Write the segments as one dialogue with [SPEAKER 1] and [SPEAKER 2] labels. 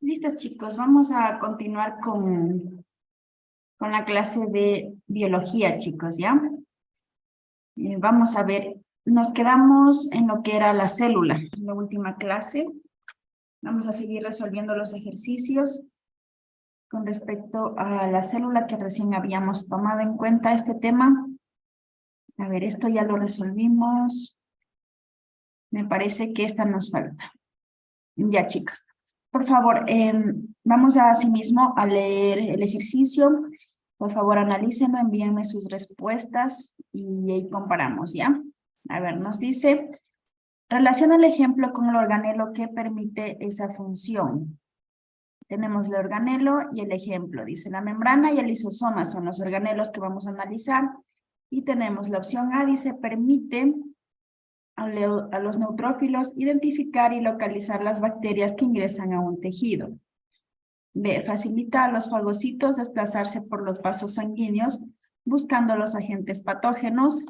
[SPEAKER 1] Listos, chicos, vamos a continuar con la clase de biología, chicos, ¿ya? Vamos a ver, nos quedamos en lo que era la célula, en la última clase. Vamos a seguir resolviendo los ejercicios con respecto a la célula que recién habíamos tomado en cuenta este tema. A ver, esto ya lo resolvimos. Me parece que esta nos falta. Ya, chicos. Por favor, vamos asimismo a leer el ejercicio. Por favor, analícenlo, envíenme sus respuestas y ahí comparamos, ¿ya? A ver, nos dice, relaciona el ejemplo con el organelo que permite esa función. Tenemos el organelo y el ejemplo. Dice, la membrana y el lisosoma son los organelos que vamos a analizar. Y tenemos la opción A, dice, permite a los neutrófilos identificar y localizar las bacterias que ingresan a un tejido. B, facilita a los fagocitos desplazarse por los vasos sanguíneos buscando los agentes patógenos.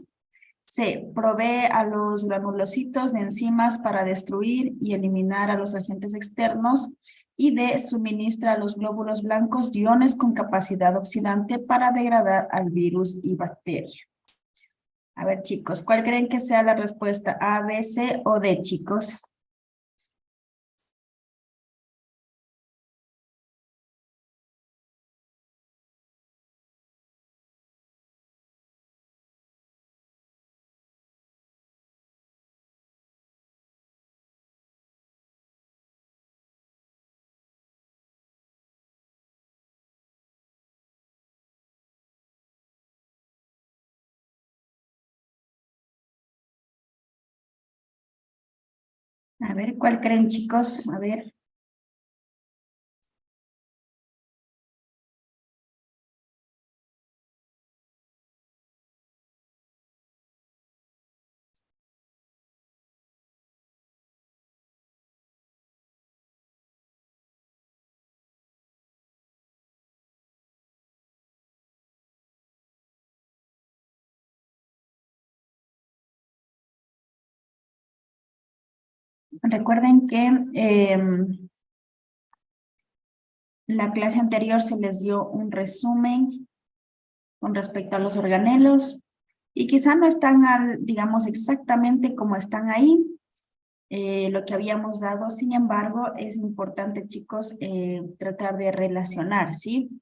[SPEAKER 1] C, provee a los granulocitos de enzimas para destruir y eliminar a los agentes externos. Y D, suministra a los glóbulos blancos iones con capacidad oxidante para degradar al virus y bacteria. A ver, chicos, ¿cuál creen que sea la respuesta? ¿A, B, C o D, chicos? A ver, ¿cuál creen, chicos? A ver. Recuerden que la clase anterior se les dio un resumen con respecto a los organelos y quizá no están, digamos, exactamente como están ahí, lo que habíamos dado. Sin embargo, es importante, chicos, tratar de relacionar, ¿sí?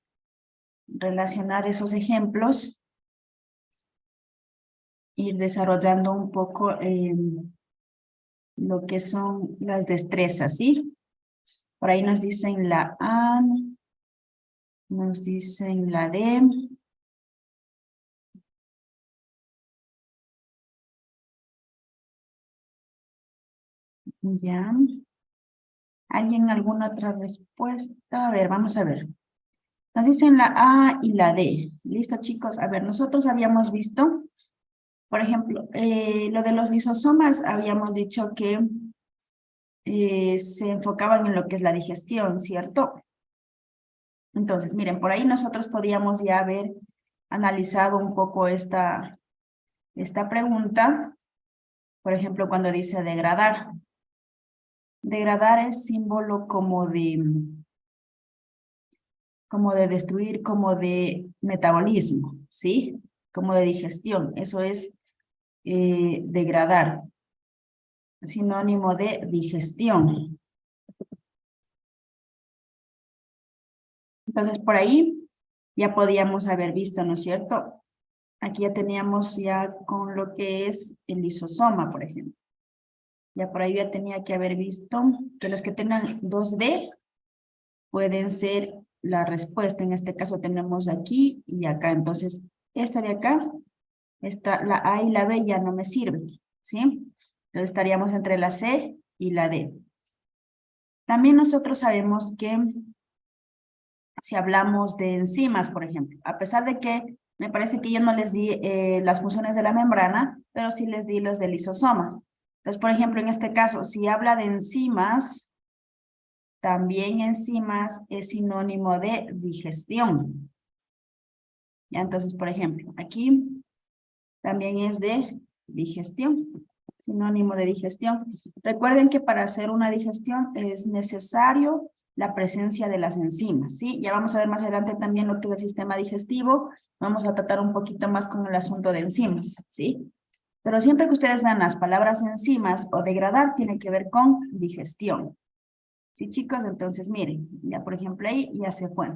[SPEAKER 1] Relacionar esos ejemplos, ir desarrollando un poco lo que son las destrezas, ¿sí? Por ahí nos dicen la A, nos dicen la D. Ya. ¿Alguien alguna otra respuesta? A ver, vamos a ver. Nos dicen la A y la D. ¿Listo, chicos? A ver, nosotros habíamos visto, por ejemplo, lo de los lisosomas, habíamos dicho que se enfocaban en lo que es la digestión, ¿cierto? Entonces, miren, por ahí nosotros podíamos ya haber analizado un poco esta pregunta. Por ejemplo, cuando dice degradar. Degradar es símbolo como de destruir, como de metabolismo, ¿sí? Como de digestión. Eso es degradar. Sinónimo de digestión. Entonces, por ahí ya podíamos haber visto, ¿no es cierto? Aquí ya teníamos ya con lo que es el lisosoma, por ejemplo. Ya por ahí ya tenía que haber visto que los que tengan 2D pueden ser la respuesta. En este caso tenemos aquí y acá. Entonces, esta de acá, la A y la B ya no me sirven, ¿sí? Entonces estaríamos entre la C y la D. También nosotros sabemos que si hablamos de enzimas, por ejemplo, a pesar de que me parece que yo no les di las funciones de la membrana, pero sí les di los del lisosoma. Entonces, por ejemplo, en este caso, si habla de enzimas, también enzimas es sinónimo de digestión. Ya, entonces, por ejemplo, aquí también es de digestión, sinónimo de digestión. Recuerden que para hacer una digestión es necesario la presencia de las enzimas, ¿sí? Ya vamos a ver más adelante también lo que es el sistema digestivo. Vamos a tratar un poquito más con el asunto de enzimas, ¿sí? Pero siempre que ustedes vean las palabras enzimas o degradar, tiene que ver con digestión. ¿Sí, chicos? Entonces, miren, ya por ejemplo ahí ya se fue.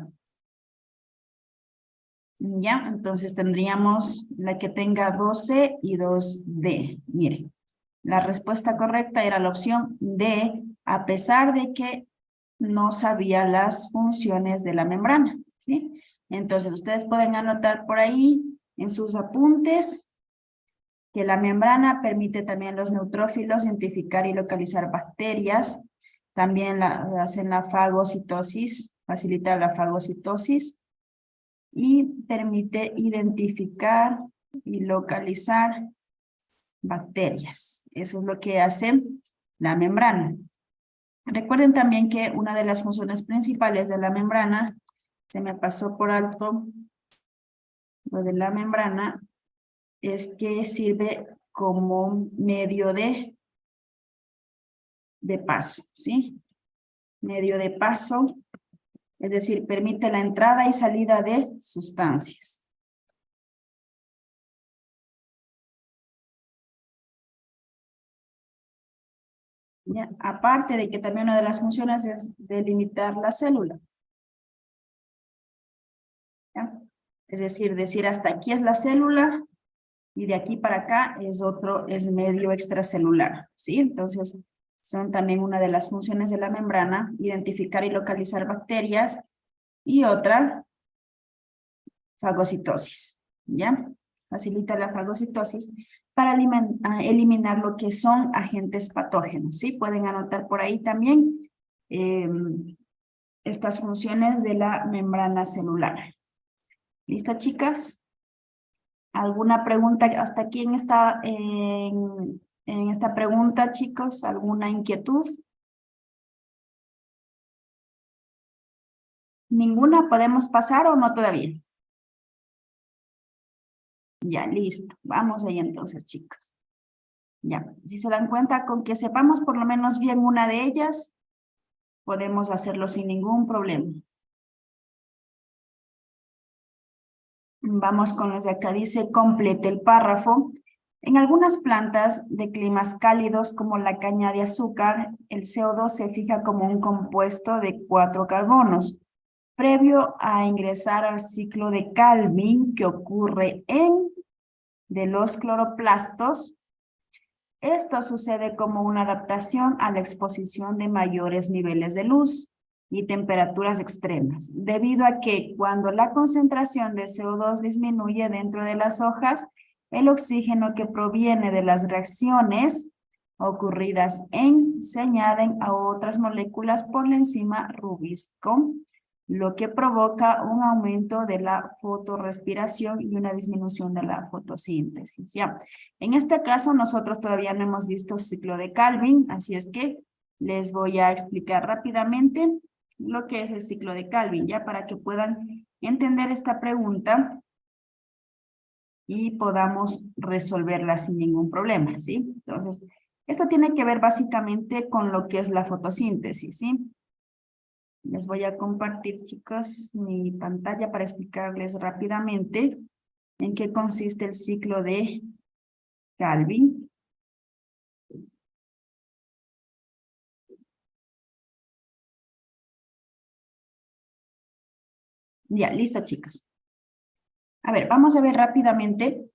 [SPEAKER 1] Ya, entonces tendríamos la que tenga 2C y 2D. Miren, la respuesta correcta era la opción D, a pesar de que no sabía las funciones de la membrana, ¿sí? Entonces, ustedes pueden anotar por ahí en sus apuntes que la membrana permite también a los neutrófilos identificar y localizar bacterias. También hacen la fagocitosis, facilita la fagocitosis y permite identificar y localizar bacterias. Eso es lo que hace la membrana. Recuerden también que una de las funciones principales de la membrana, se me pasó por alto lo de la membrana, es que sirve como medio de paso, ¿sí? Medio de paso, es decir, permite la entrada y salida de sustancias. ¿Ya? Aparte de que también una de las funciones es delimitar la célula. ¿Ya? Es decir hasta aquí es la célula y de aquí para acá es medio extracelular, ¿sí? Entonces, son también una de las funciones de la membrana, identificar y localizar bacterias, y otra, fagocitosis, ¿ya? Facilita la fagocitosis para eliminar lo que son agentes patógenos, ¿sí? Pueden anotar por ahí también estas funciones de la membrana celular. ¿Listo, chicas? ¿Alguna pregunta hasta aquí en esta pregunta, chicos? ¿Alguna inquietud? ¿Ninguna podemos pasar o no todavía? Ya, listo. Vamos ahí entonces, chicos. Ya, si se dan cuenta, con que sepamos por lo menos bien una de ellas, podemos hacerlo sin ningún problema. Vamos con los de acá. Dice, complete el párrafo. En algunas plantas de climas cálidos, como la caña de azúcar, el CO2 se fija como un compuesto de 4 carbonos. Previo a ingresar al ciclo de Calvin, que ocurre de los cloroplastos, esto sucede como una adaptación a la exposición de mayores niveles de luz y temperaturas extremas, debido a que cuando la concentración de CO2 disminuye dentro de las hojas, el oxígeno que proviene de las reacciones ocurridas se añaden a otras moléculas por la enzima rubisco, lo que provoca un aumento de la fotorrespiración y una disminución de la fotosíntesis. ¿Ya? En este caso, nosotros todavía no hemos visto el ciclo de Calvin, así es que les voy a explicar rápidamente lo que es el ciclo de Calvin, ya para que puedan entender esta pregunta y podamos resolverla sin ningún problema, ¿sí? Entonces, esto tiene que ver básicamente con lo que es la fotosíntesis, ¿sí? Les voy a compartir, chicos, mi pantalla para explicarles rápidamente en qué consiste el ciclo de Calvin. Ya, listo, chicos. A ver, vamos a ver rápidamente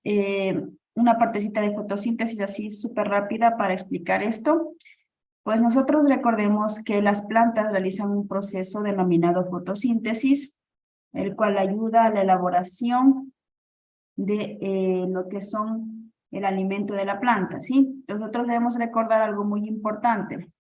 [SPEAKER 1] una partecita de fotosíntesis así súper rápida para explicar esto. Pues nosotros recordemos que las plantas realizan un proceso denominado fotosíntesis, el cual ayuda a la elaboración de lo que son el alimento de la planta, ¿sí? Nosotros debemos recordar algo muy importante.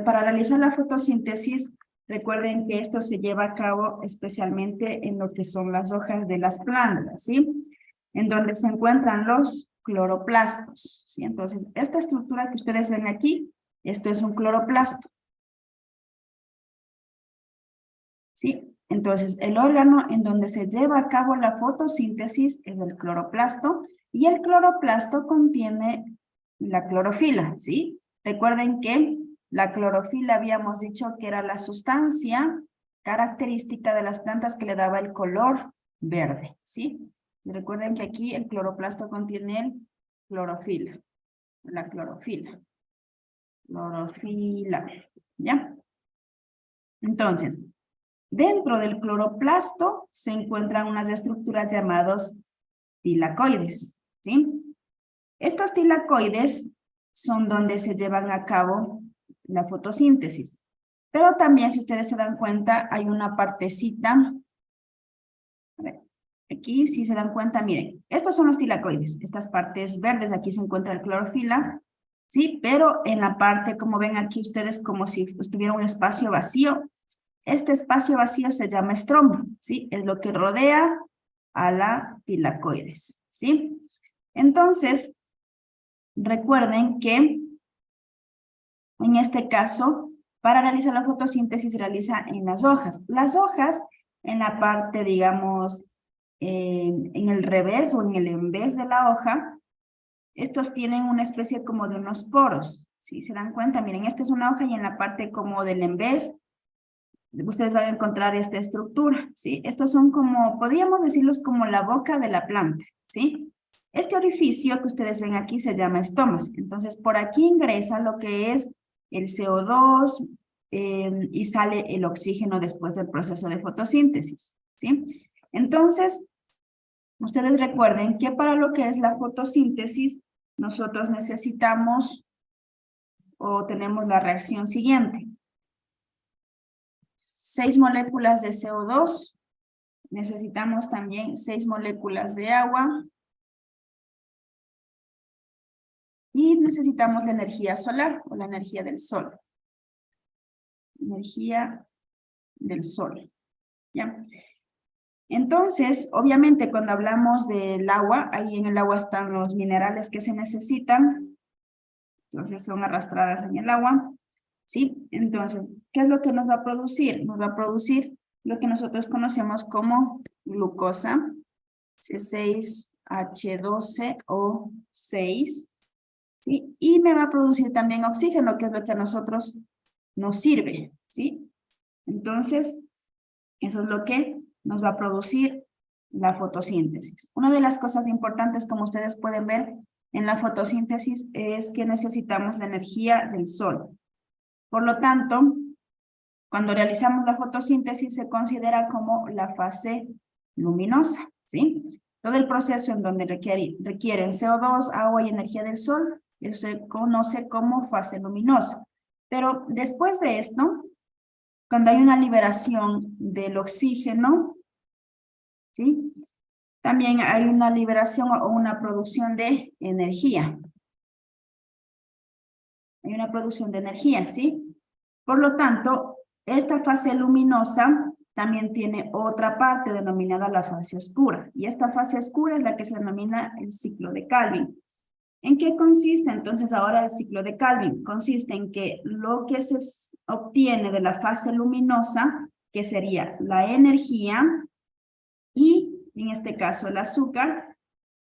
[SPEAKER 1] Para realizar la fotosíntesis, recuerden que esto se lleva a cabo especialmente en lo que son las hojas de las plantas, ¿sí? En donde se encuentran los cloroplastos, ¿sí? Entonces, esta estructura que ustedes ven aquí, esto es un cloroplasto, ¿sí? Entonces, el órgano en donde se lleva a cabo la fotosíntesis es el cloroplasto, y el cloroplasto contiene la clorofila, ¿sí? Recuerden que La clorofila habíamos dicho que era la sustancia característica de las plantas que le daba el color verde, ¿sí? Y recuerden que aquí el cloroplasto contiene el clorofila, la clorofila, ¿ya? Entonces, dentro del cloroplasto se encuentran unas estructuras llamadas tilacoides, ¿sí? Estos tilacoides son donde se llevan a cabo la fotosíntesis. Pero también, si ustedes se dan cuenta, hay una partecita. A ver, aquí, si se dan cuenta, miren, estos son los tilacoides. Estas partes verdes, aquí se encuentra el clorofila, ¿sí? Pero en la parte, como ven aquí ustedes, como si estuviera un espacio vacío. Este espacio vacío se llama estroma, ¿sí? Es lo que rodea a la tilacoides, ¿sí? Entonces, recuerden que en este caso, para realizar la fotosíntesis se realiza en las hojas. Las hojas, en la parte, digamos, en el revés o en el envés de la hoja, estos tienen una especie como de unos poros. ¿Sí? ¿Se dan cuenta? Miren, esta es una hoja y en la parte como del envés, ustedes van a encontrar esta estructura, ¿sí? Estos son como, podríamos decirlos como la boca de la planta, ¿sí? Este orificio que ustedes ven aquí se llama estomas. Entonces, por aquí ingresa lo que es el CO2 y sale el oxígeno después del proceso de fotosíntesis, ¿sí? Entonces, ustedes recuerden que para lo que es la fotosíntesis, nosotros necesitamos o tenemos la reacción siguiente. 6 moléculas de CO2, necesitamos también 6 moléculas de agua y necesitamos la energía solar o la energía del sol. Energía del sol, ¿ya? Entonces, obviamente, cuando hablamos del agua, ahí en el agua están los minerales que se necesitan, entonces son arrastradas en el agua, ¿sí? Entonces, ¿qué es lo que nos va a producir? Nos va a producir lo que nosotros conocemos como glucosa, C6H12O6, ¿sí? Y me va a producir también oxígeno, que es lo que a nosotros nos sirve, ¿sí? Entonces, eso es lo que nos va a producir la fotosíntesis. Una de las cosas importantes, como ustedes pueden ver en la fotosíntesis, es que necesitamos la energía del sol. Por lo tanto, cuando realizamos la fotosíntesis se considera como la fase luminosa, ¿sí? Todo el proceso en donde requieren CO2, agua y energía del sol, eso se conoce como fase luminosa. Pero después de esto, cuando hay una liberación del oxígeno, ¿sí? También hay una liberación o una producción de energía. Hay una producción de energía, ¿sí? Por lo tanto, esta fase luminosa también tiene otra parte denominada la fase oscura. Y esta fase oscura es la que se denomina el ciclo de Calvin. ¿En qué consiste entonces ahora el ciclo de Calvin? Consiste en que lo que se obtiene de la fase luminosa, que sería la energía y, en este caso, el azúcar,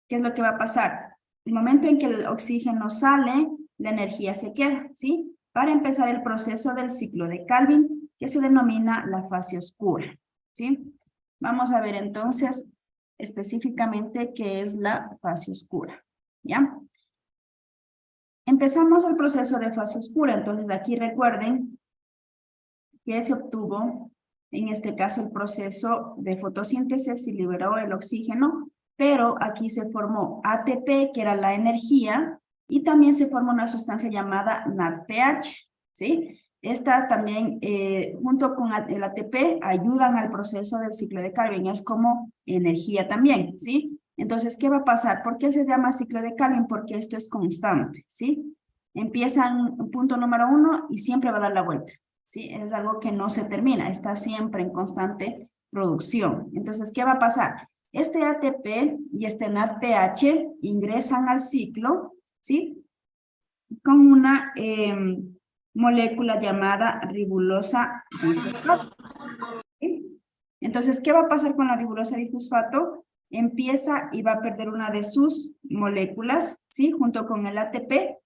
[SPEAKER 1] ¿qué es lo que va a pasar? El momento en que el oxígeno sale, la energía se queda, ¿sí? Para empezar el proceso del ciclo de Calvin, que se denomina la fase oscura, ¿sí? Vamos a ver entonces específicamente qué es la fase oscura, ¿ya? Empezamos el proceso de fase oscura, entonces aquí recuerden que se obtuvo, en este caso, el proceso de fotosíntesis y liberó el oxígeno, pero aquí se formó ATP, que era la energía, y también se formó una sustancia llamada NADPH, ¿sí? Esta también, junto con el ATP, ayudan al proceso del ciclo de Calvin, es como energía también, ¿sí? Entonces, ¿qué va a pasar? ¿Por qué se llama ciclo de Calvin? Porque esto es constante, ¿sí? Empieza en punto número 1 y siempre va a dar la vuelta, ¿sí? Es algo que no se termina, está siempre en constante producción. Entonces, ¿qué va a pasar? Este ATP y este NADPH ingresan al ciclo, ¿sí? Con una molécula llamada ribulosa bifosfato, ¿sí? Entonces, ¿qué va a pasar con la ribulosa bifosfato? Empieza y va a perder una de sus moléculas, ¿sí? Junto con el ATP,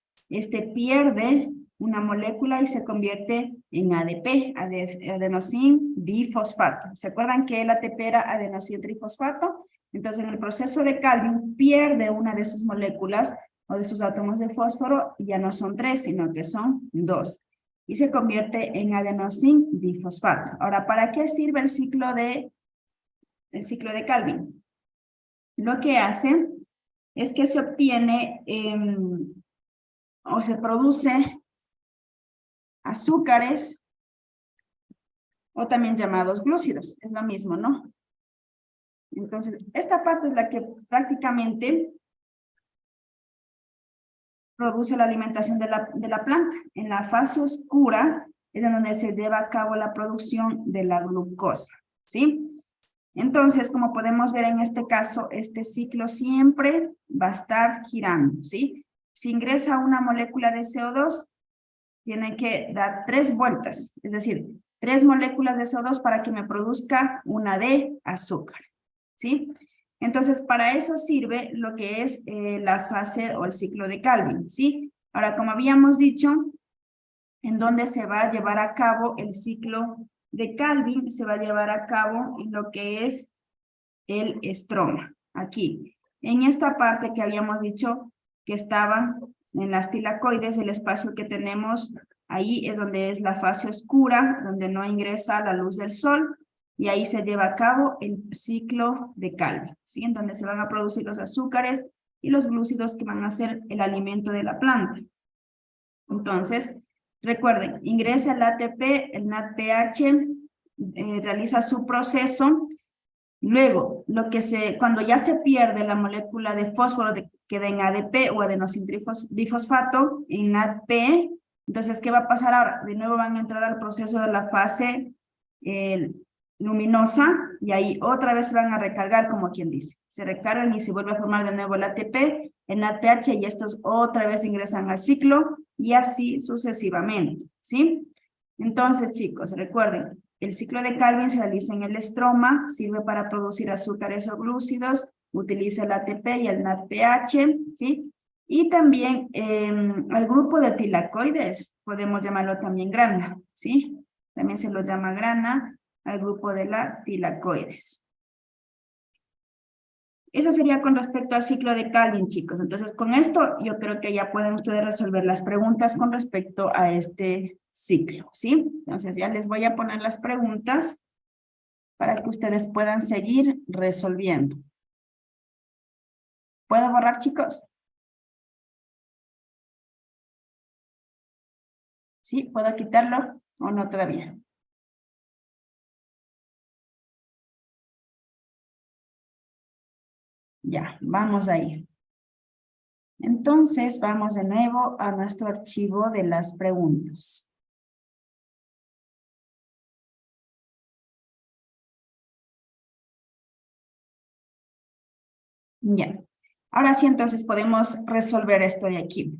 [SPEAKER 1] pierde una molécula y se convierte en ADP, adenosín difosfato. ¿Se acuerdan que el ATP era adenosín trifosfato? Entonces, en el proceso de Calvin pierde una de sus moléculas o de sus átomos de fósforo y ya no son 3, sino que son 2. Y se convierte en adenosín difosfato. Ahora, ¿para qué sirve el ciclo de Calvin? Lo que hace es que se obtiene o se produce azúcares o también llamados glúcidos. Es lo mismo, ¿no? Entonces, esta parte es la que prácticamente produce la alimentación de la planta. En la fase oscura es en donde se lleva a cabo la producción de la glucosa, ¿sí? Entonces, como podemos ver en este caso, este ciclo siempre va a estar girando, ¿sí? Si ingresa una molécula de CO2, tiene que dar 3 vueltas, es decir, 3 moléculas de CO2 para que me produzca una de azúcar, ¿sí? Entonces, para eso sirve lo que es la fase o el ciclo de Calvin, ¿sí? Ahora, como habíamos dicho, en donde se va a llevar a cabo el ciclo de Calvin, se va a llevar a cabo en lo que es el estroma, aquí. En esta parte que habíamos dicho que estaban en las tilacoides, el espacio que tenemos ahí es donde es la fase oscura, donde no ingresa la luz del sol, y ahí se lleva a cabo el ciclo de Calvin, ¿sí? En donde se van a producir los azúcares y los glúcidos que van a ser el alimento de la planta. Entonces, recuerden, ingresa el ATP, el NADPH, realiza su proceso. Luego, cuando ya se pierde la molécula de fósforo, queda en ADP o adenosín difosfato, en NADP, entonces, ¿qué va a pasar ahora? De nuevo van a entrar al proceso de la fase luminosa, y ahí otra vez se van a recargar, como quien dice. Se recargan y se vuelve a formar de nuevo el ATP, el NADPH, y estos otra vez ingresan al ciclo, y así sucesivamente, ¿sí? Entonces, chicos, recuerden, el ciclo de Calvin se realiza en el estroma, sirve para producir azúcares o glúcidos, utiliza el ATP y el NADPH, ¿sí? Y también al grupo de tilacoides, podemos llamarlo también grana, ¿sí? También se lo llama grana al grupo de la tilacoides. Eso sería con respecto al ciclo de Calvin, chicos. Entonces, con esto yo creo que ya pueden ustedes resolver las preguntas con respecto a este ciclo, ¿sí? Entonces, ya les voy a poner las preguntas para que ustedes puedan seguir resolviendo. ¿Puedo borrar, chicos? ¿Sí? ¿Puedo quitarlo o no todavía? Ya, vamos ahí. Entonces, vamos de nuevo a nuestro archivo de las preguntas. Ya. Ahora sí, entonces podemos resolver esto de aquí.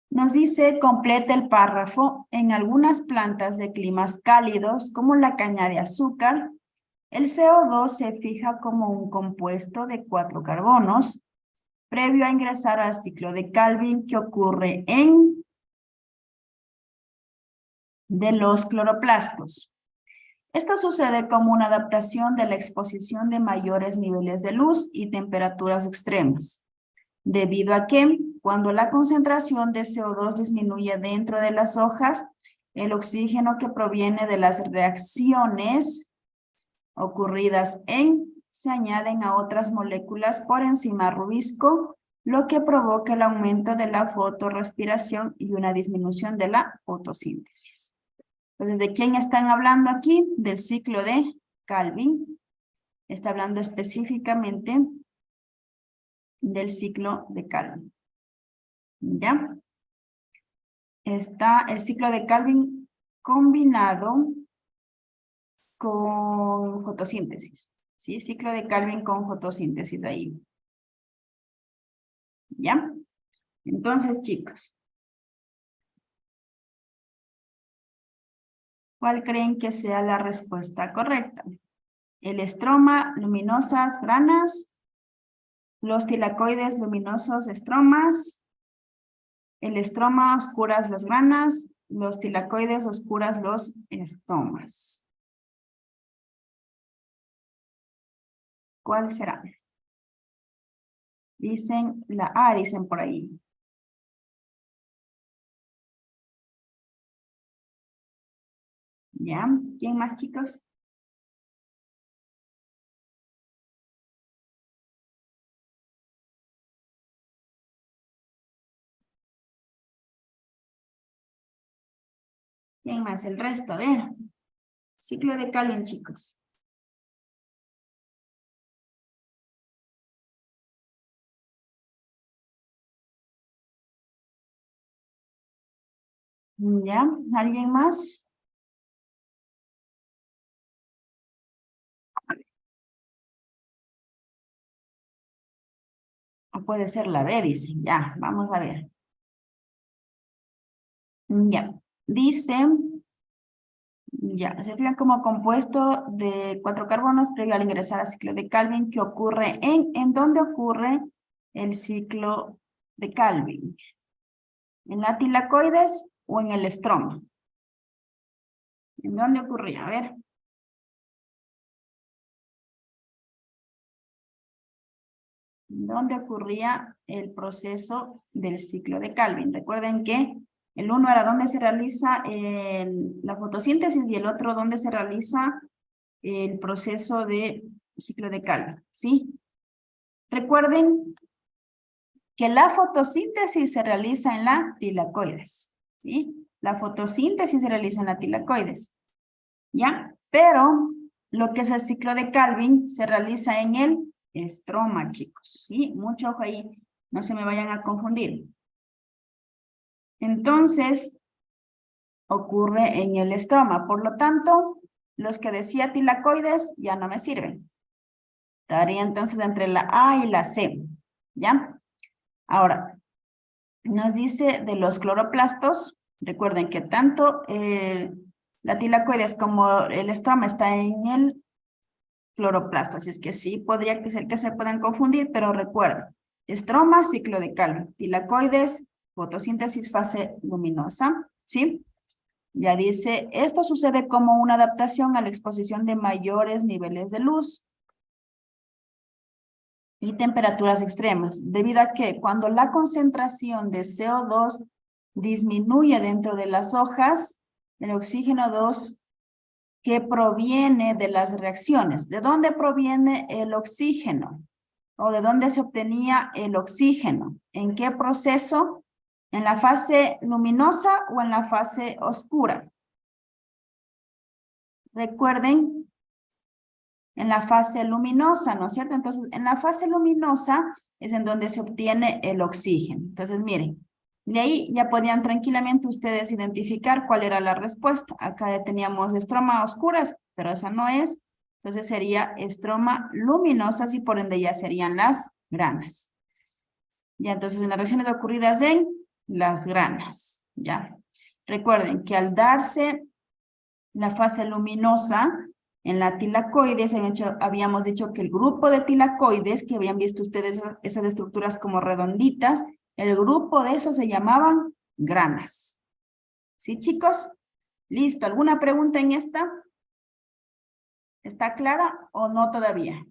[SPEAKER 1] Nos dice, completa el párrafo, en algunas plantas de climas cálidos, como la caña de azúcar, el CO2 se fija como un compuesto de 4 carbonos, previo a ingresar al ciclo de Calvin que ocurre de los cloroplastos. Esto sucede como una adaptación de la exposición de mayores niveles de luz y temperaturas extremas, debido a que cuando la concentración de CO2 disminuye dentro de las hojas, el oxígeno que proviene de las reacciones ocurridas se añaden a otras moléculas por enzima rubisco, lo que provoca el aumento de la fotorrespiración y una disminución de la fotosíntesis. Entonces, ¿de quién están hablando aquí? Del ciclo de Calvin. Está hablando específicamente del ciclo de Calvin. ¿Ya? Está el ciclo de Calvin combinado con fotosíntesis. ¿Sí? Ciclo de Calvin con fotosíntesis ahí. ¿Ya? Entonces, chicos, ¿cuál creen que sea la respuesta correcta? El estroma, luminosas, granas los tilacoides luminosos estromas, el estroma oscuras las granas, los tilacoides oscuras los estomas. ¿Cuál será? Dicen la A, dicen por ahí. ¿Ya? ¿Quién más, chicos? ¿Quién más? El resto, a ver. Ciclo de Calvin, chicos. ¿Ya? ¿Alguien más? O puede ser la B, dicen. Ya, vamos a ver. Ya. Dice, ya, se fijan como compuesto de 4 carbonos previo al ingresar al ciclo de Calvin, que ocurre ¿en dónde ocurre el ciclo de Calvin? ¿En la tilacoides o en el estroma? ¿En dónde ocurría? A ver. ¿Dónde ocurría el proceso del ciclo de Calvin? Recuerden que el uno era donde se realiza la fotosíntesis y el otro donde se realiza el proceso de ciclo de Calvin, ¿sí? Recuerden que la fotosíntesis se realiza en la tilacoides, ¿sí? La fotosíntesis se realiza en la tilacoides, ¿ya? Pero lo que es el ciclo de Calvin se realiza en el estroma, chicos, ¿sí? Mucho ojo ahí, no se me vayan a confundir. Entonces, ocurre en el estroma, por lo tanto, los que decía tilacoides ya no me sirven. Estaría entonces entre la A y la C, ¿ya? Ahora, nos dice de los cloroplastos, recuerden que tanto la tilacoides como el estroma está en el cloroplasto, así es que sí, podría ser que se puedan confundir, pero recuerden, estroma, ciclo de Calvin, tilacoides, fotosíntesis, fase luminosa, ¿sí? Ya dice, esto sucede como una adaptación a la exposición de mayores niveles de luz y temperaturas extremas, debido a que cuando la concentración de CO2 disminuye dentro de las hojas, el oxígeno 2 que proviene de las reacciones. ¿De dónde proviene el oxígeno? ¿O de dónde se obtenía el oxígeno? ¿En qué proceso? ¿En la fase luminosa o en la fase oscura? Recuerden, en la fase luminosa, ¿no es cierto? Entonces, en la fase luminosa es en donde se obtiene el oxígeno. Entonces, miren, de ahí ya podían tranquilamente ustedes identificar cuál era la respuesta. Acá teníamos estroma oscuras, pero esa no es. Entonces sería estroma luminosas y por ende ya serían las granas. Ya, entonces en las reacciones ocurridas en las granas, ya. Recuerden que al darse la fase luminosa en la tilacoides, habíamos dicho que el grupo de tilacoides, que habían visto ustedes esas estructuras como redonditas, el grupo de esos se llamaban granas. ¿Sí, chicos? ¿Listo? ¿Alguna pregunta en esta? ¿Está clara o no todavía?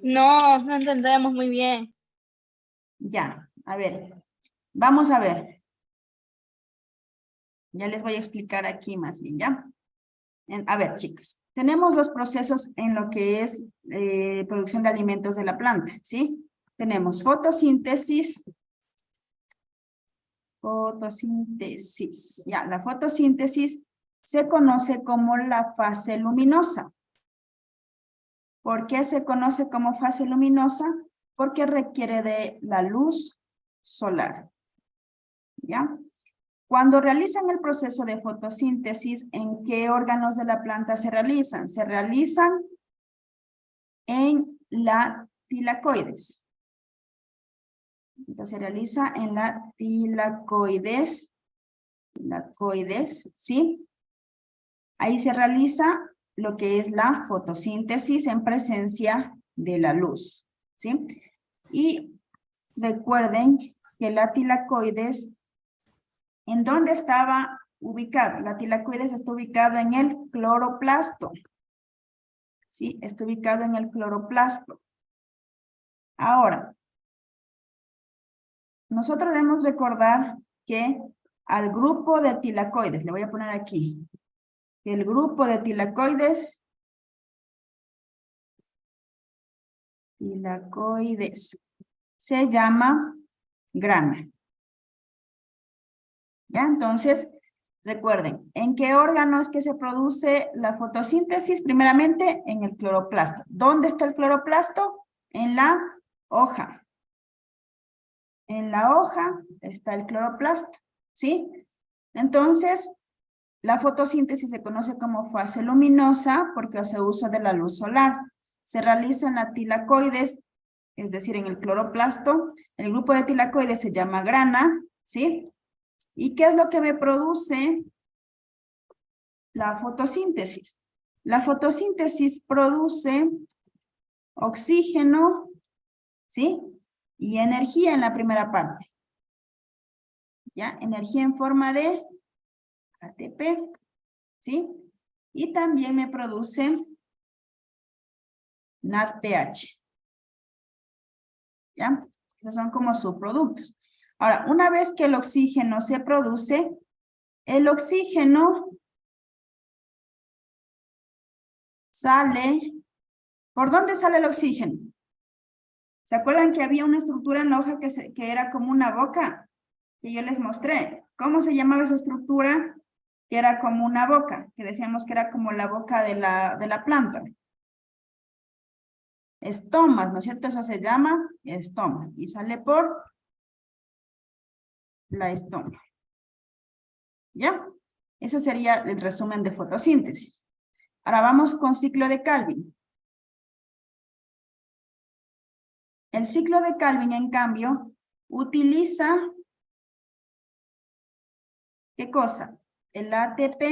[SPEAKER 2] No, no entendemos muy bien.
[SPEAKER 1] Ya, a ver. Vamos a ver. Ya les voy a explicar aquí más bien, ¿ya? A ver, chicos. Tenemos los procesos en lo que es producción de alimentos de la planta, ¿sí? Tenemos fotosíntesis. Fotosíntesis. Ya, la fotosíntesis se conoce como la fase luminosa. ¿Por qué se conoce como fase luminosa? Porque requiere de la luz solar. ¿Ya? Cuando realizan el proceso de fotosíntesis, ¿en qué órganos de la planta se realizan? Se realizan en la tilacoides. Entonces se realiza en la tilacoides, ¿sí? Ahí se realiza lo que es la fotosíntesis en presencia de la luz, ¿sí? Y recuerden que la tilacoides, ¿en dónde estaba ubicado? La tilacoides está ubicado en el cloroplasto. Sí, está ubicado en el cloroplasto. Ahora, nosotros debemos recordar que al grupo de tilacoides, le voy a poner aquí, que el grupo de tilacoides se llama grana. ¿Ya? Entonces, recuerden, ¿en qué órgano es que se produce la fotosíntesis? Primeramente, en el cloroplasto. ¿Dónde está el cloroplasto? En la hoja. En la hoja está el cloroplasto, ¿sí? Entonces, la fotosíntesis se conoce como fase luminosa porque hace uso de la luz solar. Se realiza en la tilacoides, es decir, en el cloroplasto. El grupo de tilacoides se llama grana, ¿sí? ¿Y qué es lo que me produce la fotosíntesis? La fotosíntesis produce oxígeno, ¿sí? Y energía en la primera parte. ¿Ya? Energía en forma de ATP, ¿sí? Y también me produce NADPH. ¿Ya? Esos son como subproductos. Ahora, una vez que el oxígeno se produce, el oxígeno sale. ¿Por dónde sale el oxígeno? ¿Se acuerdan que había una estructura en la hoja que era como una boca? Que yo les mostré. ¿Cómo se llamaba esa estructura? Que era como una boca, que decíamos que era como la boca de la planta. Estomas, ¿no es cierto? Eso se llama estoma. Y sale por la estoma. ¿Ya? Eso sería el resumen de fotosíntesis. Ahora vamos con ciclo de Calvin. El ciclo de Calvin, en cambio, utiliza, ¿qué cosa? El ATP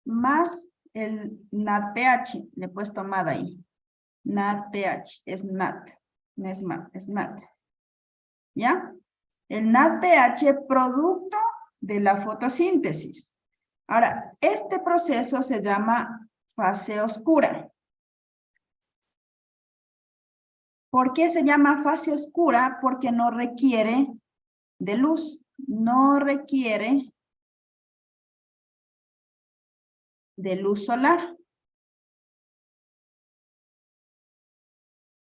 [SPEAKER 1] más el NADPH. Le he puesto MAD ahí. NADPH, es NAD, no es MAD, es NAD. ¿Ya? El NADPH producto de la fotosíntesis. Ahora, este proceso se llama fase oscura. ¿Por qué se llama fase oscura? Porque no requiere de luz, no requiere de luz solar.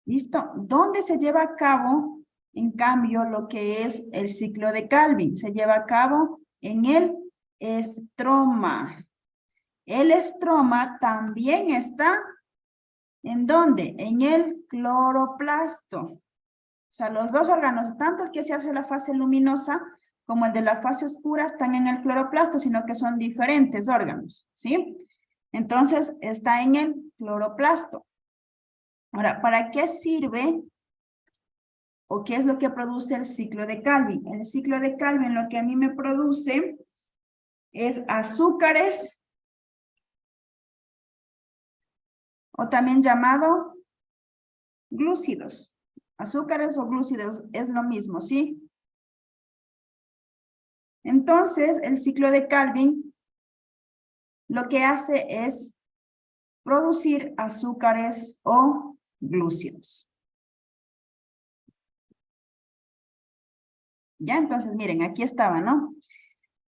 [SPEAKER 1] ¿Listo? ¿Dónde se lleva a cabo, en cambio, lo que es el ciclo de Calvin? Se lleva a cabo en el estroma. El estroma también está, ¿en dónde? En el cloroplasto. O sea, los dos órganos, tanto el que se hace la fase luminosa como el de la fase oscura, están en el cloroplasto, sino que son diferentes órganos, ¿sí? Entonces, está en el cloroplasto. Ahora, ¿para qué sirve o qué es lo que produce el ciclo de Calvin? El ciclo de Calvin lo que a mí me produce es azúcares, o también llamado glúcidos. Azúcares o glúcidos es lo mismo, ¿sí? Entonces, el ciclo de Calvin lo que hace es producir azúcares o glúcidos. Ya, entonces, miren, aquí estaba, ¿no?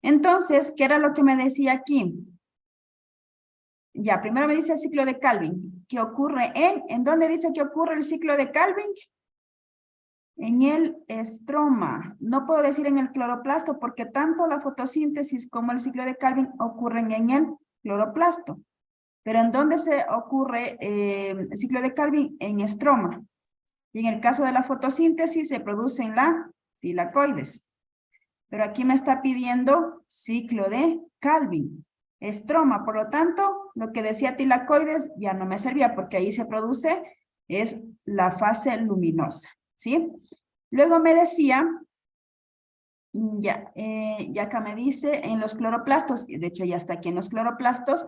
[SPEAKER 1] Entonces, ¿qué era lo que me decía aquí? Ya, primero me dice el ciclo de Calvin, que ocurre ¿en dónde dice que ocurre el ciclo de Calvin? En el estroma. No puedo decir en el cloroplasto porque tanto la fotosíntesis como el ciclo de Calvin ocurren en el cloroplasto. Pero ¿en dónde se ocurre el ciclo de Calvin? En estroma. Y en el caso de la fotosíntesis se produce en la tilacoides. Pero aquí me está pidiendo ciclo de Calvin. Estroma, por lo tanto, lo que decía tilacoides ya no me servía porque ahí se produce es la fase luminosa, ¿sí? Luego me decía, ya acá me dice en los cloroplastos, de hecho ya está aquí en los cloroplastos,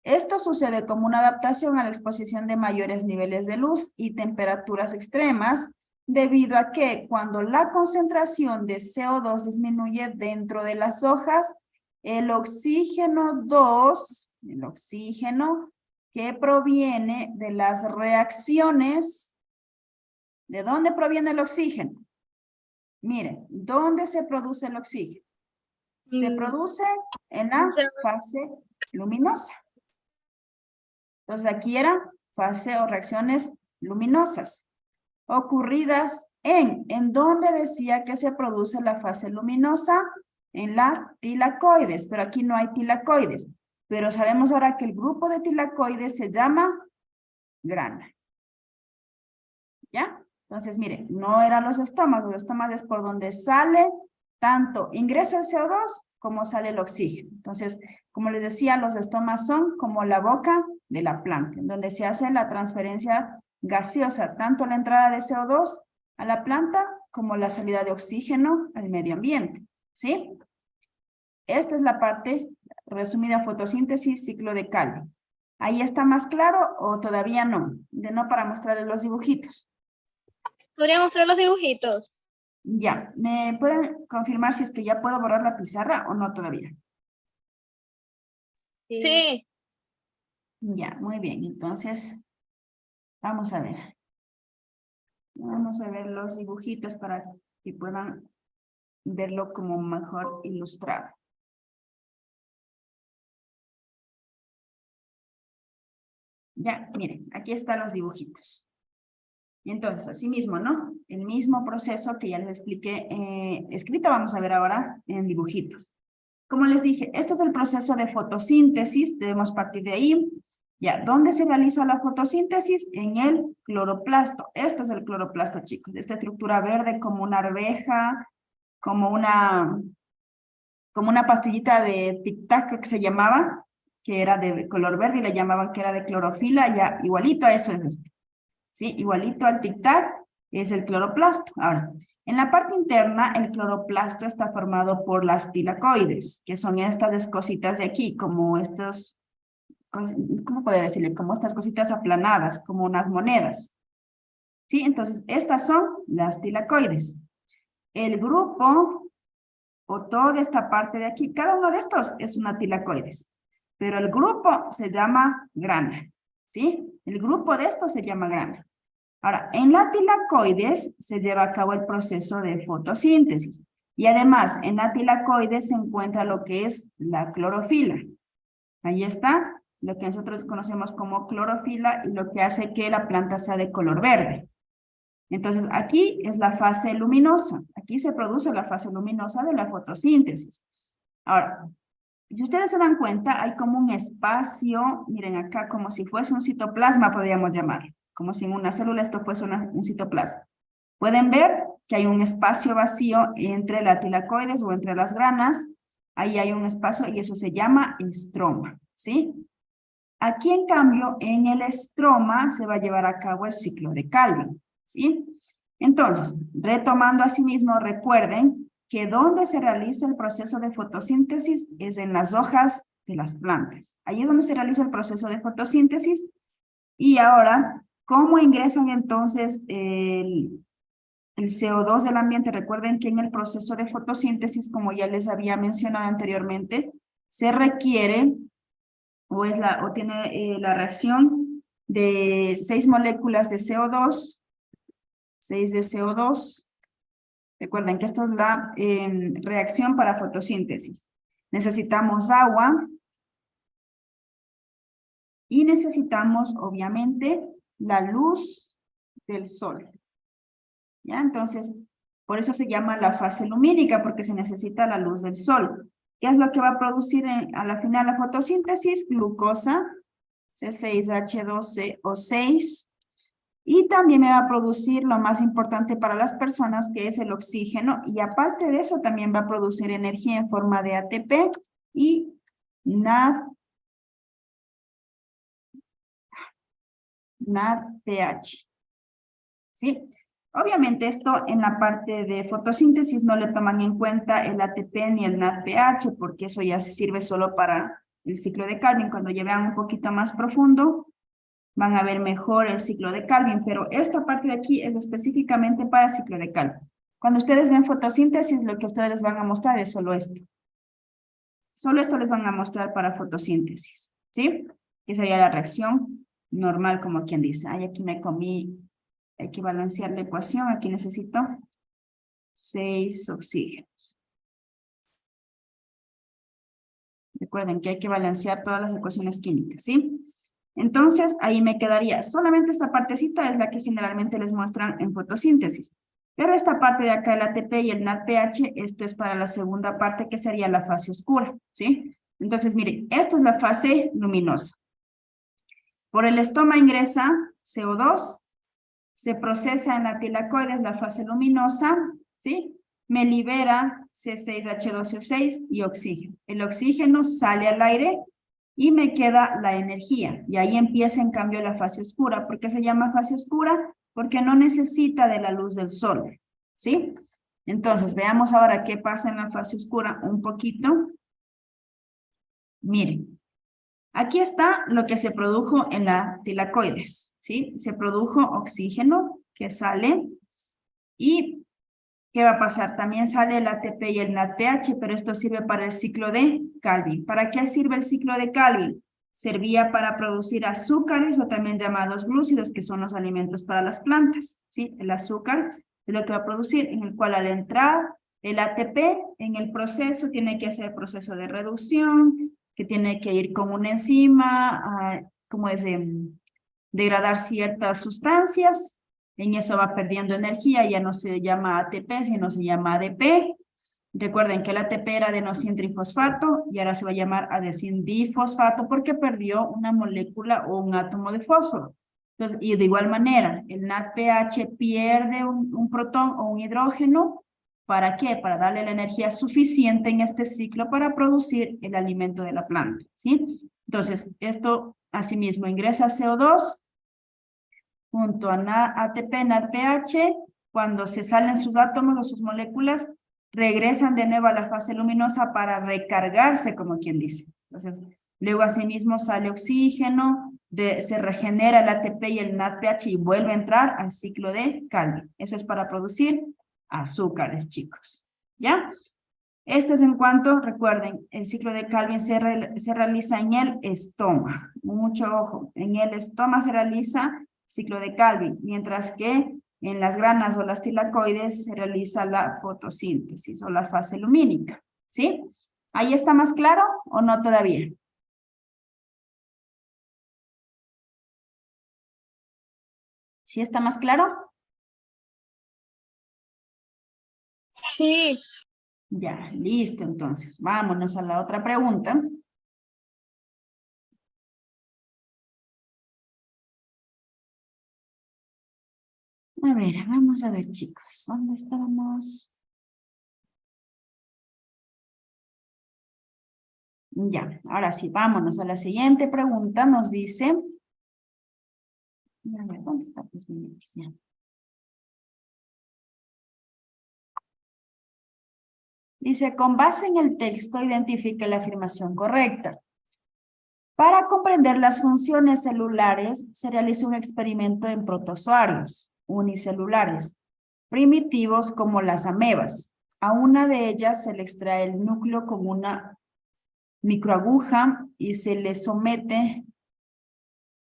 [SPEAKER 1] Esto sucede como una adaptación a la exposición de mayores niveles de luz y temperaturas extremas, debido a que cuando la concentración de CO2 disminuye dentro de las hojas, el oxígeno que proviene de las reacciones. ¿De dónde proviene el oxígeno? Miren, ¿dónde se produce el oxígeno? Se produce en la fase luminosa. Entonces aquí eran fase o reacciones luminosas ocurridas ¿en dónde decía que se produce la fase luminosa? En la tilacoides, pero aquí no hay tilacoides. Pero sabemos ahora que el grupo de tilacoides se llama grana. ¿Ya? Entonces, miren, no eran los estómagos es por donde sale, tanto ingresa el CO2 como sale el oxígeno. Entonces, como les decía, los estomas son como la boca de la planta, en donde se hace la transferencia gaseosa, tanto la entrada de CO2 a la planta como la salida de oxígeno al medio ambiente, ¿sí? Esta es la parte resumida: fotosíntesis, ciclo de Calvin. ¿Ahí está más claro o todavía no? De no, para mostrarles los dibujitos.
[SPEAKER 2] ¿Podría mostrar los dibujitos?
[SPEAKER 1] Ya, ¿me pueden confirmar si es que ya puedo borrar la pizarra o no todavía?
[SPEAKER 2] Sí.
[SPEAKER 1] Ya, muy bien, entonces vamos a ver. Vamos a ver los dibujitos para que puedan verlo como mejor ilustrado. Ya, miren, aquí están los dibujitos. Y entonces, así mismo, ¿no? El mismo proceso que ya les expliqué escrito, vamos a ver ahora en dibujitos. Como les dije, este es el proceso de fotosíntesis, debemos partir de ahí. Ya, ¿dónde se realiza la fotosíntesis? En el cloroplasto. Esto es el cloroplasto, chicos. Esta estructura verde como una arveja, como una pastillita de tic-tac que se llamaba, que era de color verde y le llamaban que era de clorofila, ya igualito a eso es este. ¿Sí? Igualito al tic-tac es el cloroplasto. Ahora, en la parte interna, el cloroplasto está formado por las tilacoides, que son estas cositas de aquí, como estos, ¿cómo podría decirle? Como estas cositas aplanadas, como unas monedas. ¿Sí? Entonces, estas son las tilacoides. El grupo, o toda esta parte de aquí, cada uno de estos es una tilacoides, pero el grupo se llama grana. ¿Sí? El grupo de estos se llama grana. Ahora, en la tilacoides se lleva a cabo el proceso de fotosíntesis. Y además, en la tilacoides se encuentra lo que es la clorofila. Ahí está, lo que nosotros conocemos como clorofila y lo que hace que la planta sea de color verde. Entonces, aquí es la fase luminosa. Aquí se produce la fase luminosa de la fotosíntesis. Ahora, si ustedes se dan cuenta, hay como un espacio, miren acá, como si fuese un citoplasma, podríamos llamarlo. Como si en una célula esto fuese un citoplasma. Pueden ver que hay un espacio vacío entre la tilacoides o entre las granas. Ahí hay un espacio y eso se llama estroma, ¿sí? Aquí, en cambio, en el estroma se va a llevar a cabo el ciclo de Calvin, ¿sí? Entonces, retomando asimismo, recuerden que donde se realiza el proceso de fotosíntesis es en las hojas de las plantas. Ahí es donde se realiza el proceso de fotosíntesis. Y ahora, ¿cómo ingresan entonces el CO2 del ambiente? Recuerden que en el proceso de fotosíntesis, como ya les había mencionado anteriormente, se requiere o tiene la reacción de 6 moléculas de CO2, 6 de CO2. Recuerden que esta es la reacción para fotosíntesis. Necesitamos agua y necesitamos, obviamente, la luz del sol. ¿Ya? Entonces, por eso se llama la fase lumínica, porque se necesita la luz del sol. ¿Qué es lo que va a producir a la final la fotosíntesis? Glucosa, C6H12O6. Y también me va a producir lo más importante para las personas, que es el oxígeno. Y aparte de eso, también va a producir energía en forma de ATP y NADPH. ¿Sí? Obviamente esto en la parte de fotosíntesis no le toman en cuenta el ATP ni el NADPH, porque eso ya se sirve solo para el ciclo de Calvin. Cuando ya vean un poquito más profundo, van a ver mejor el ciclo de Calvin, pero esta parte de aquí es específicamente para el ciclo de Calvin. Cuando ustedes ven fotosíntesis, lo que ustedes les van a mostrar es solo esto. Solo esto les van a mostrar para fotosíntesis, ¿sí? Que sería la reacción normal, como quien dice. Ay, aquí me comí, hay que balancear la ecuación. Aquí necesito 6 oxígenos. Recuerden que hay que balancear todas las ecuaciones químicas, ¿sí? Entonces, ahí me quedaría. Solamente esta partecita es la que generalmente les muestran en fotosíntesis. Pero esta parte de acá, el ATP y el NADPH, esto es para la segunda parte, que sería la fase oscura, ¿sí? Entonces, miren, esto es la fase luminosa. Por el estoma ingresa CO2, se procesa en la tilacoides, la fase luminosa, ¿sí? Me libera C6H12O6 y oxígeno. El oxígeno sale al aire y me queda la energía. Y ahí empieza en cambio la fase oscura. ¿Por qué se llama fase oscura? Porque no necesita de la luz del sol, ¿sí? Entonces, veamos ahora qué pasa en la fase oscura un poquito. Miren, aquí está lo que se produjo en la tilacoides, ¿sí? Se produjo oxígeno que sale y ¿qué va a pasar? También sale el ATP y el NADPH, pero esto sirve para el ciclo de Calvin. ¿Para qué sirve el ciclo de Calvin? Servía para producir azúcares o también llamados glúcidos, que son los alimentos para las plantas, ¿sí? El azúcar es lo que va a producir, en el cual al entrar el ATP en el proceso tiene que hacer el proceso de reducción, que tiene que ir con una enzima, como es degradar ciertas sustancias. En eso va perdiendo energía, ya no se llama ATP, sino se llama ADP. Recuerden que el ATP era adenosintrifosfato y ahora se va a llamar adenosindifosfato porque perdió una molécula o un átomo de fósforo. Entonces, y de igual manera, el NADPH pierde un protón o un hidrógeno. ¿Para qué? Para darle la energía suficiente en este ciclo para producir el alimento de la planta, ¿sí? Entonces, esto asimismo ingresa CO2 junto a ATP, NADPH, cuando se salen sus átomos o sus moléculas, regresan de nuevo a la fase luminosa para recargarse, como quien dice. Entonces, luego asimismo sale oxígeno, se regenera el ATP y el NADPH y vuelve a entrar al ciclo de Calvin. Eso es para producir azúcares, chicos. ¿Ya? Esto es en cuanto, recuerden, el ciclo de Calvin se realiza en el estoma. Mucho ojo, en el estoma se realiza ciclo de Calvin, mientras que en las granas o las tilacoides se realiza la fotosíntesis o la fase lumínica, ¿sí? ¿Ahí está más claro o no todavía? ¿Sí está más claro?
[SPEAKER 2] Sí.
[SPEAKER 1] Ya, listo, entonces. Vámonos a la otra pregunta. A ver, vamos a ver, chicos. ¿Dónde estábamos? Ya, ahora sí, vámonos a la siguiente pregunta. Nos dice... A ver, ¿dónde está? Pues, mi universidad. Dice, con base en el texto, identifique la afirmación correcta. Para comprender las funciones celulares, se realiza un experimento en protozoarios unicelulares, primitivos como las amebas. A una de ellas se le extrae el núcleo con una microaguja y se le somete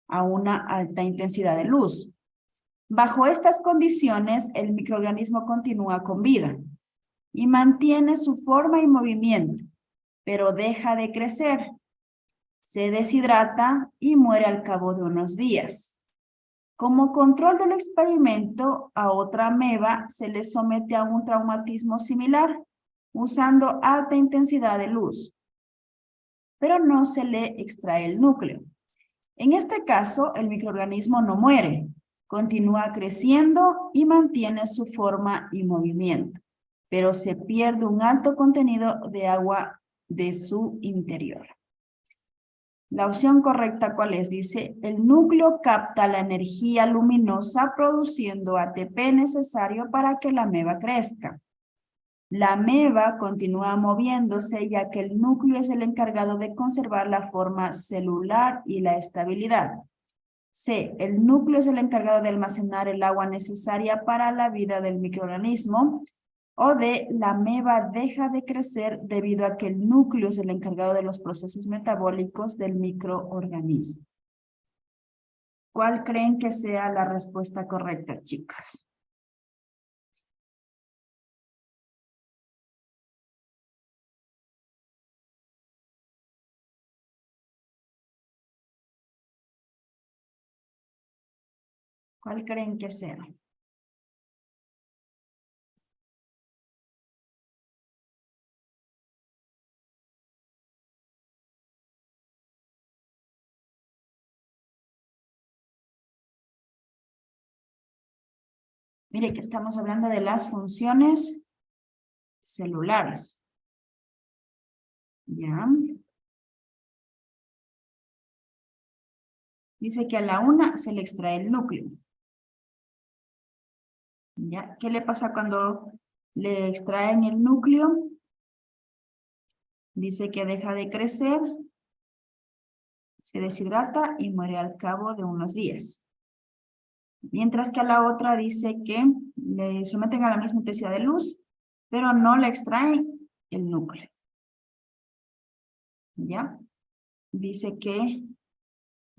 [SPEAKER 1] a una alta intensidad de luz. Bajo estas condiciones, el microorganismo continúa con vida y mantiene su forma y movimiento, pero deja de crecer. Se deshidrata y muere al cabo de unos días. Como control del experimento, a otra ameba se le somete a un traumatismo similar, usando alta intensidad de luz, pero no se le extrae el núcleo. En este caso, el microorganismo no muere, continúa creciendo y mantiene su forma y movimiento, pero se pierde un alto contenido de agua de su interior. La opción correcta, ¿cuál es? Dice, el núcleo capta la energía luminosa produciendo ATP necesario para que la ameba crezca. La ameba continúa moviéndose ya que el núcleo es el encargado de conservar la forma celular y la estabilidad. C. El núcleo es el encargado de almacenar el agua necesaria para la vida del microorganismo. O D. La ameba deja de crecer debido a que el núcleo es el encargado de los procesos metabólicos del microorganismo. ¿Cuál creen que sea la respuesta correcta, chicas? ¿Cuál creen que sea? Mire que estamos hablando de las funciones celulares. ¿Ya? Dice que a la una se le extrae el núcleo. ¿Ya? ¿Qué le pasa cuando le extraen el núcleo? Dice que deja de crecer, se deshidrata y muere al cabo de unos días. Mientras que a la otra dice que le someten a la misma intensidad de luz, pero no le extraen el núcleo. ¿Ya? Dice que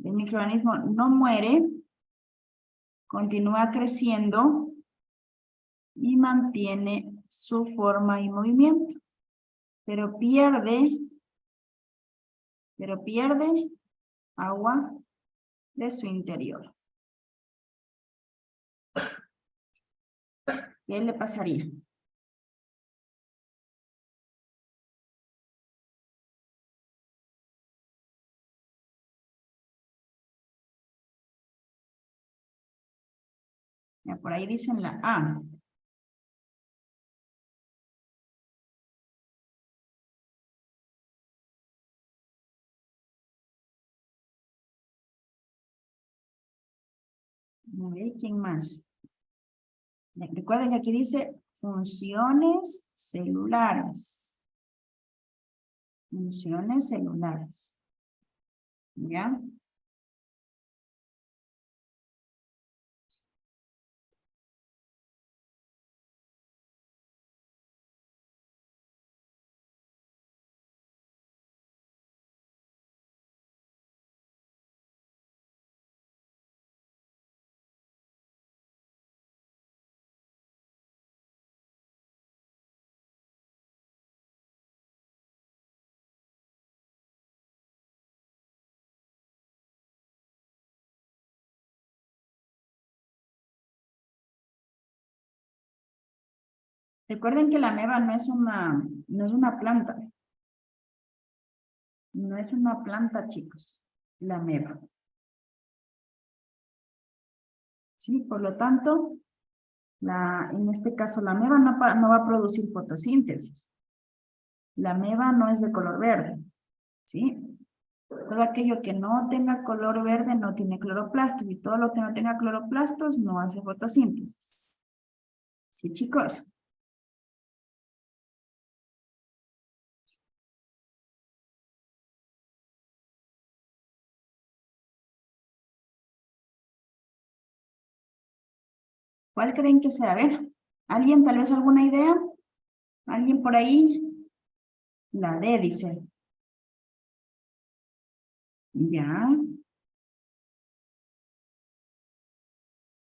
[SPEAKER 1] el microorganismo no muere, continúa creciendo y mantiene su forma y movimiento, pero pierde agua de su interior. ¿Qué le pasaría? Ya, por ahí dicen la A. A ver, ¿quién más? Recuerden que aquí dice funciones celulares. Funciones celulares. ¿Ya? Recuerden que la ameba no es una planta. No es una planta, chicos, la ameba. Sí, por lo tanto, en este caso la ameba no va a producir fotosíntesis. La ameba no es de color verde, ¿sí? Todo aquello que no tenga color verde no tiene cloroplastos y todo lo que no tenga cloroplastos no hace fotosíntesis. ¿Sí, chicos? ¿Cuál creen que sea? A ver, ¿alguien tal vez alguna idea? ¿Alguien por ahí? La D dice. Ya.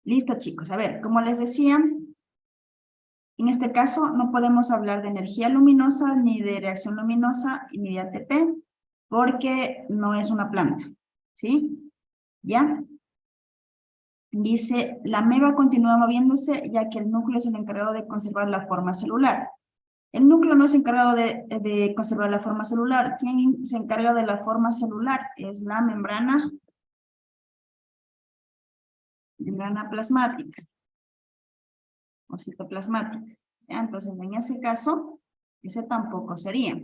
[SPEAKER 1] Listo, chicos. A ver, como les decía, en este caso no podemos hablar de energía luminosa, ni de reacción luminosa, ni de ATP, porque no es una planta, ¿sí? ¿Ya? Dice, la ameba continúa moviéndose ya que el núcleo es el encargado de conservar la forma celular. El núcleo no es encargado de conservar la forma celular. ¿Quién se encarga de la forma celular? Es la membrana plasmática o citoplasmática. ¿Ya? Entonces, en ese caso, ese tampoco sería.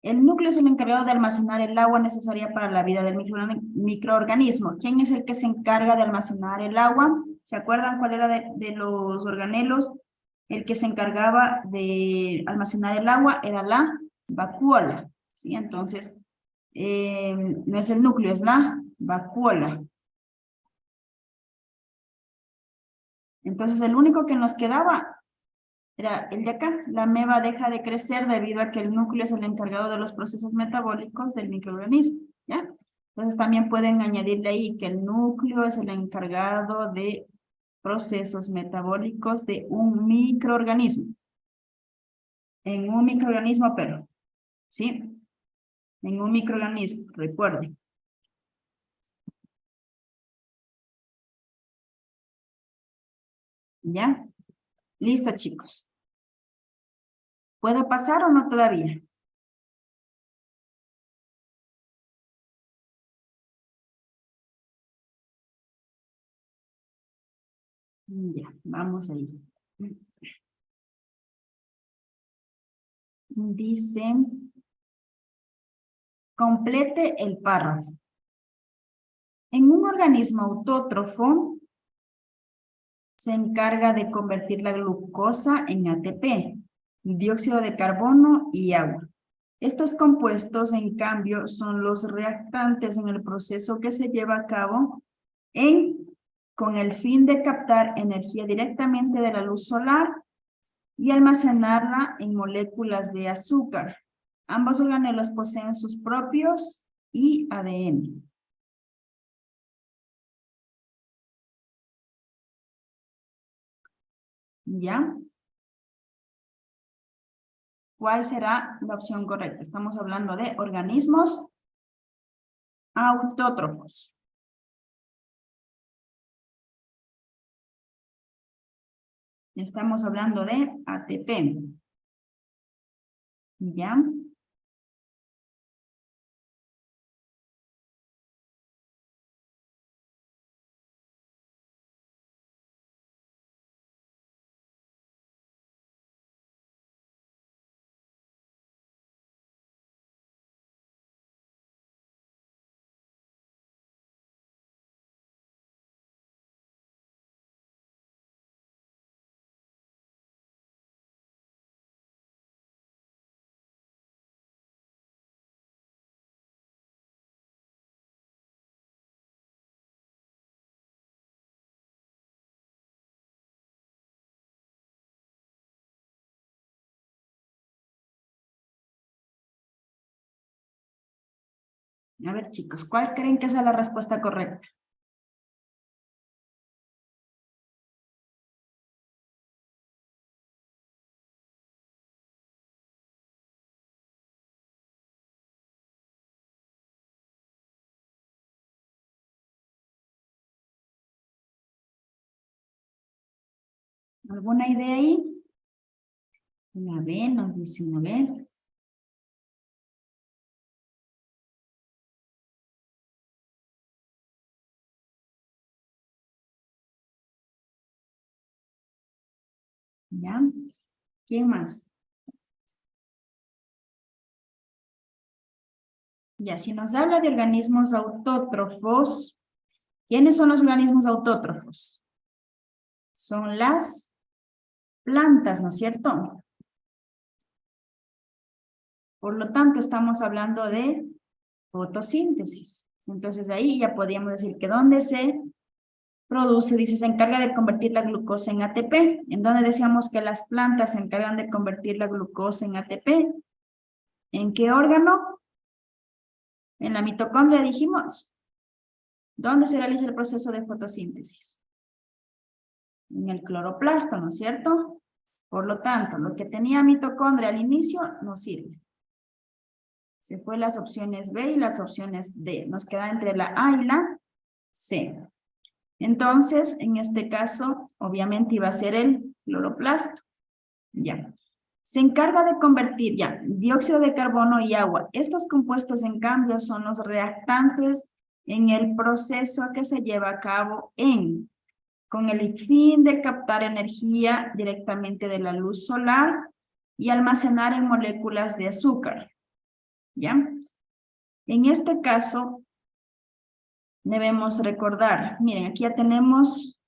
[SPEAKER 1] El núcleo es el encargado de almacenar el agua necesaria para la vida del microorganismo. ¿Quién es el que se encarga de almacenar el agua? ¿Se acuerdan cuál era de los organelos el que se encargaba de almacenar el agua era la vacuola, ¿sí? Entonces, no es el núcleo, es la vacuola. Entonces, el único que nos quedaba era el de acá. La ameba deja de crecer debido a que el núcleo es el encargado de los procesos metabólicos del microorganismo, ¿ya? Entonces, también pueden añadirle ahí que el núcleo es el encargado de procesos metabólicos de un microorganismo. En un microorganismo, pero, ¿sí? En un microorganismo, recuerden. ¿Ya? Listo, chicos. ¿Puedo pasar o no todavía? Ya, vamos ahí. Dice, complete el párrafo. En un organismo autótrofo se encarga de convertir la glucosa en ATP, dióxido de carbono y agua. Estos compuestos, en cambio, son los reactantes en el proceso que se lleva a cabo con el fin de captar energía directamente de la luz solar y almacenarla en moléculas de azúcar. Ambos organelos poseen sus propios ADN. ¿Ya? ¿Cuál será la opción correcta? Estamos hablando de organismos autótrofos. Estamos hablando de ATP. ¿Ya? A ver, chicos, ¿cuál creen que es la respuesta correcta? ¿Alguna idea ahí? A ver, nos dicen, a ver. ¿Ya? ¿Quién más? Ya, si nos habla de organismos autótrofos, ¿quiénes son los organismos autótrofos? Son las plantas, ¿no es cierto? Por lo tanto, estamos hablando de fotosíntesis. Entonces, ahí ya podríamos decir que donde se produce, dice, se encarga de convertir la glucosa en ATP. En donde decíamos que las plantas se encargan de convertir la glucosa en ATP. ¿En qué órgano? En la mitocondria, dijimos. ¿Dónde se realiza el proceso de fotosíntesis? En el cloroplasto, ¿no es cierto? Por lo tanto, lo que tenía mitocondria al inicio no sirve. Se fue las opciones B y las opciones D. Nos queda entre la A y la C. Entonces, en este caso, obviamente iba a ser el cloroplasto. Ya. Se encarga de convertir, ya, dióxido de carbono y agua. Estos compuestos, en cambio, son los reactantes en el proceso que se lleva a cabo con el fin de captar energía directamente de la luz solar y almacenar en moléculas de azúcar. ¿Ya? En este caso, debemos recordar, miren, aquí ya tenemos,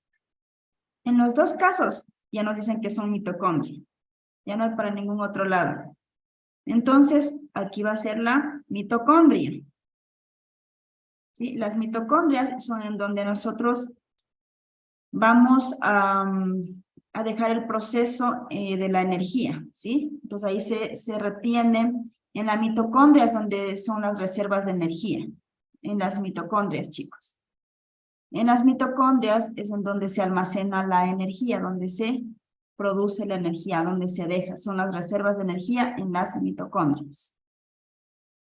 [SPEAKER 1] en los dos casos, ya nos dicen que son mitocondrias. Ya no es para ningún otro lado. Entonces, aquí va a ser la mitocondria. ¿Sí? Las mitocondrias son en donde nosotros vamos a dejar el proceso de la energía, ¿sí? Entonces ahí se retiene en la mitocondria, es donde son las reservas de energía, en las mitocondrias, chicos. En las mitocondrias es en donde se almacena la energía, donde se produce la energía, donde se deja, son las reservas de energía en las mitocondrias.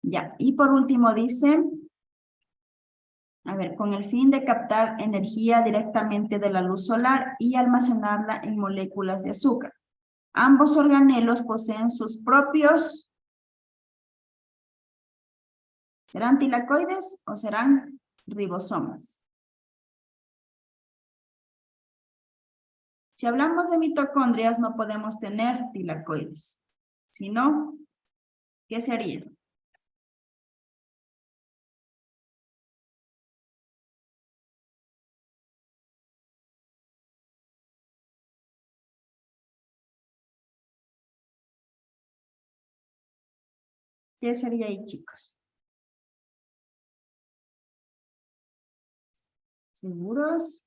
[SPEAKER 1] Ya, y por último dice, a ver, con el fin de captar energía directamente de la luz solar y almacenarla en moléculas de azúcar. Ambos organelos poseen sus propios, ¿serán tilacoides o serán ribosomas? Si hablamos de mitocondrias, no podemos tener tilacoides. Si no, ¿qué sería? ¿Qué sería ahí, chicos? ¿Seguros?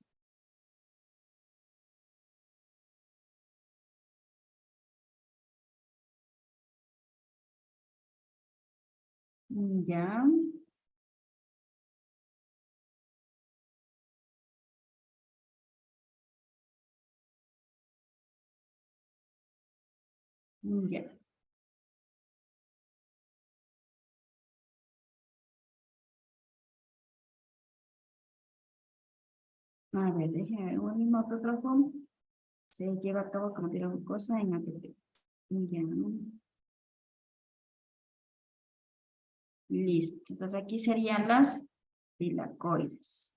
[SPEAKER 1] Ya. Ya. A ver, déjeme ver un mismo autógrafo. Se lleva a cabo como tiene glucosa en ATP. Ya. Listo. Entonces aquí serían las tilacoides.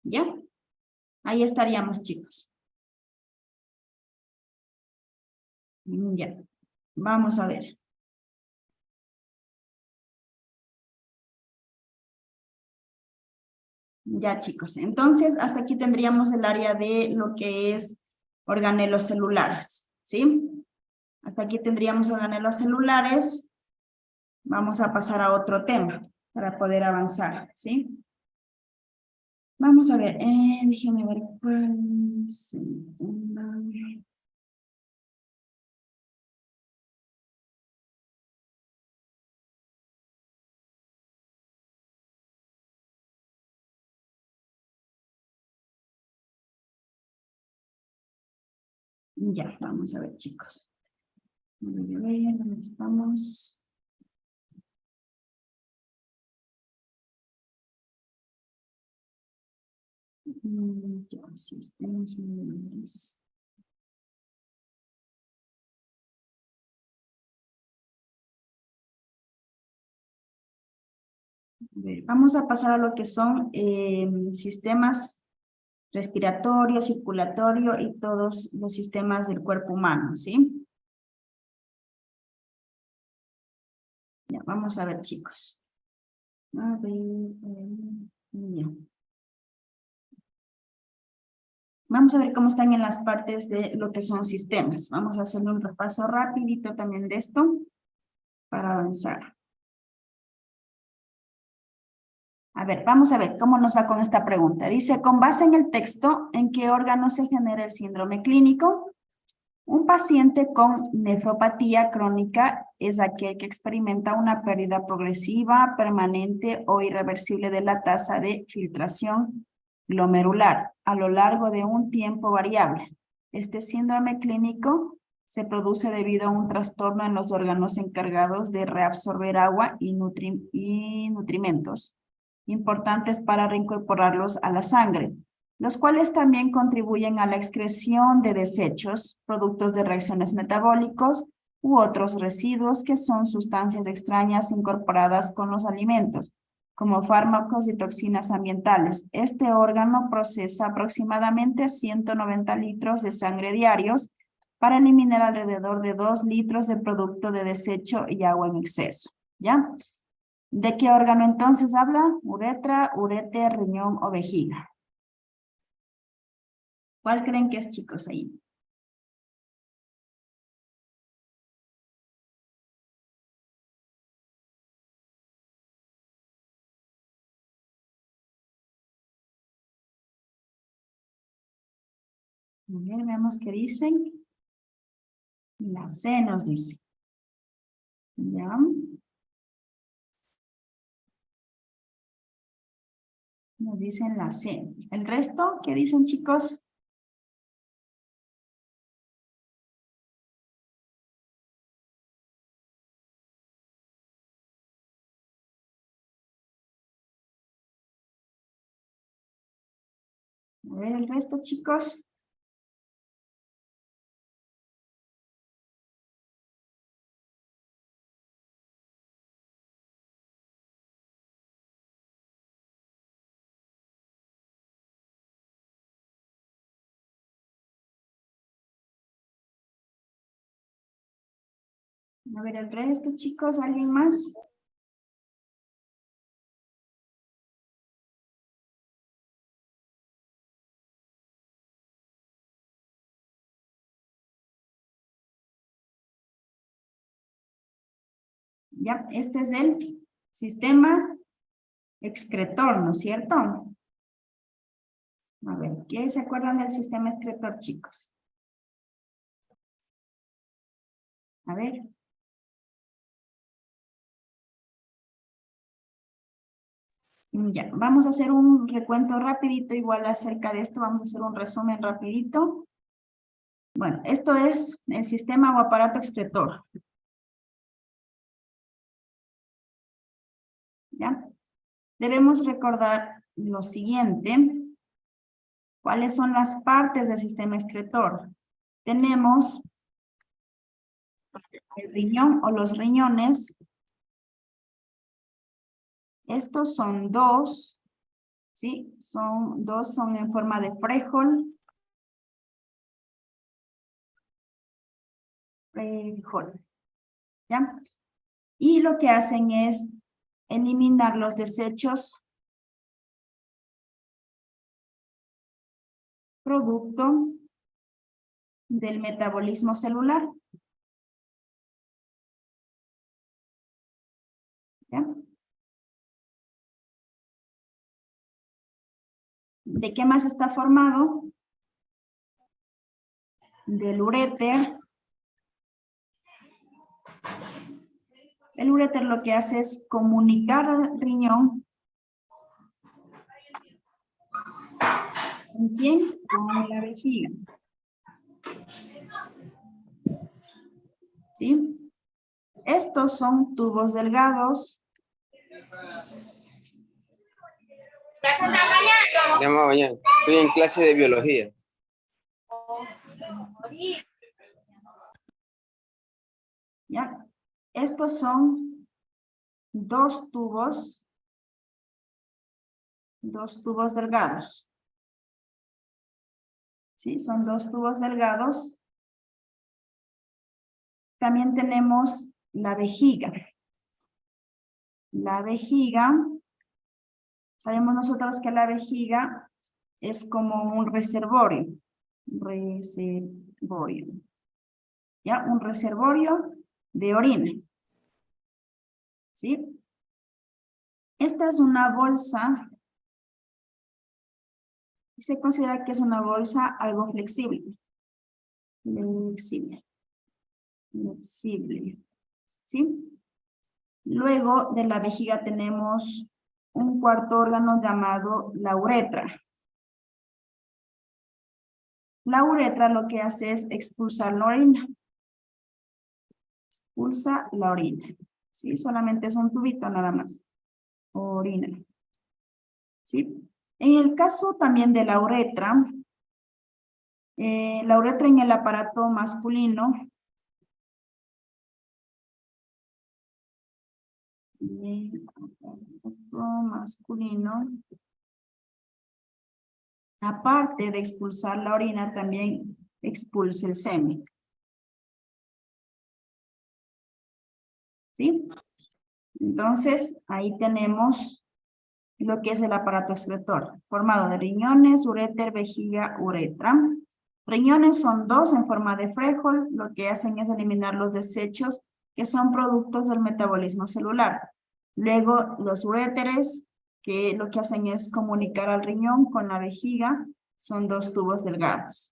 [SPEAKER 1] ¿Ya? Ahí estaríamos, chicos. Ya. Vamos a ver. Ya, chicos. Entonces, hasta aquí tendríamos el área de lo que es organelos celulares. ¿Sí? Hasta aquí tendríamos organelos celulares. Vamos a pasar a otro tema para poder avanzar. ¿Sí? Vamos a ver. Déjenme ver cuál es el tema. Ya, vamos a ver, chicos. ¿Dónde estamos? Ya, sistemas inmunes. Vamos a pasar a lo que son sistemas respiratorio, circulatorio y todos los sistemas del cuerpo humano, ¿sí? Ya, vamos a ver, chicos. A ver, ya. Vamos a ver cómo están en las partes de lo que son sistemas. Vamos a hacer un repaso rapidito también de esto para avanzar. A ver, vamos a ver cómo nos va con esta pregunta. Dice, con base en el texto, ¿en qué órgano se genera el síndrome clínico? Un paciente con nefropatía crónica es aquel que experimenta una pérdida progresiva, permanente o irreversible de la tasa de filtración glomerular a lo largo de un tiempo variable. Este síndrome clínico se produce debido a un trastorno en los órganos encargados de reabsorber agua y nutrimentos importantes para reincorporarlos a la sangre, los cuales también contribuyen a la excreción de desechos, productos de reacciones metabólicos u otros residuos que son sustancias extrañas incorporadas con los alimentos, como fármacos y toxinas ambientales. Este órgano procesa aproximadamente 190 litros de sangre diarios para eliminar alrededor de 2 litros de producto de desecho y agua en exceso, ¿ya? ¿De qué órgano entonces habla? Uretra, ureter, riñón o vejiga. ¿Cuál creen que es, chicos, ahí? A ver, veamos qué dicen. La C nos dice. ¿Ya? Nos dicen la C. ¿El resto qué dicen, chicos? A ver, el resto, chicos. A ver, el resto, chicos, ¿alguien más? Ya, este es el sistema excretor, ¿no es cierto? A ver, ¿qué se acuerdan del sistema excretor, chicos? A ver. Ya, vamos a hacer un recuento rapidito, igual acerca de esto, vamos a hacer un resumen rapidito. Bueno, esto es el sistema o aparato excretor. ¿Ya? Debemos recordar lo siguiente. ¿Cuáles son las partes del sistema excretor? Tenemos el riñón o los riñones. Estos son dos, ¿sí? Son dos, son en forma de frijol. ¿Ya? Y lo que hacen es eliminar los desechos producto del metabolismo celular. ¿Ya? ¿De qué más está formado? Del uréter. El uréter lo que hace es comunicar al riñón. ¿Con quién? Con la vejiga. ¿Sí? Estos son tubos delgados.
[SPEAKER 3] Estoy en clase de biología.
[SPEAKER 1] ¿Ya? Estos son dos tubos delgados. ¿Sí? Son dos tubos delgados. También tenemos la vejiga. La vejiga, sabemos nosotros que la vejiga es como un reservorio. ¿Ya? Un reservorio de orina. ¿Sí? Esta es una bolsa. Se considera que es una bolsa algo flexible. Flexible. ¿Sí? Luego de la vejiga tenemos un cuarto órgano llamado la uretra. La uretra lo que hace es expulsar la orina. Expulsa la orina. ¿Sí? Solamente es un tubito nada más. Orina. ¿Sí? En el caso también de la uretra en el aparato masculino aparte de expulsar la orina, también expulsa el semen. ¿Sí? Entonces, ahí tenemos lo que es el aparato excretor, formado de riñones, uréter, vejiga, uretra. Riñones son dos en forma de frijol, lo que hacen es eliminar los desechos que son productos del metabolismo celular. Luego los uréteres, que lo que hacen es comunicar al riñón con la vejiga, son dos tubos delgados.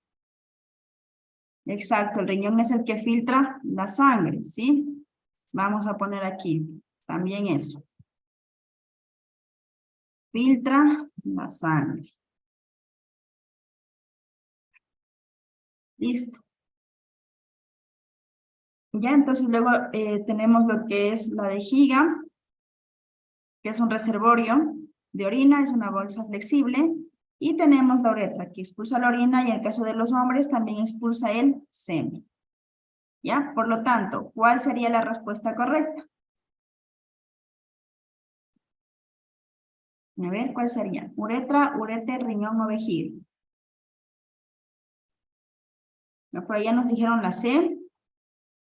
[SPEAKER 1] Exacto, el riñón es el que filtra la sangre, ¿sí? Vamos a poner aquí también eso. Filtra la sangre. Listo. Ya, entonces luego tenemos lo que es la vejiga, que es un reservorio de orina, es una bolsa flexible. Y tenemos la uretra, que expulsa la orina y en el caso de los hombres también expulsa el semen. ¿Ya? Por lo tanto, ¿cuál sería la respuesta correcta? A ver, ¿cuál sería? Uretra, uréter, riñón o vejiga. Por allá nos dijeron la C.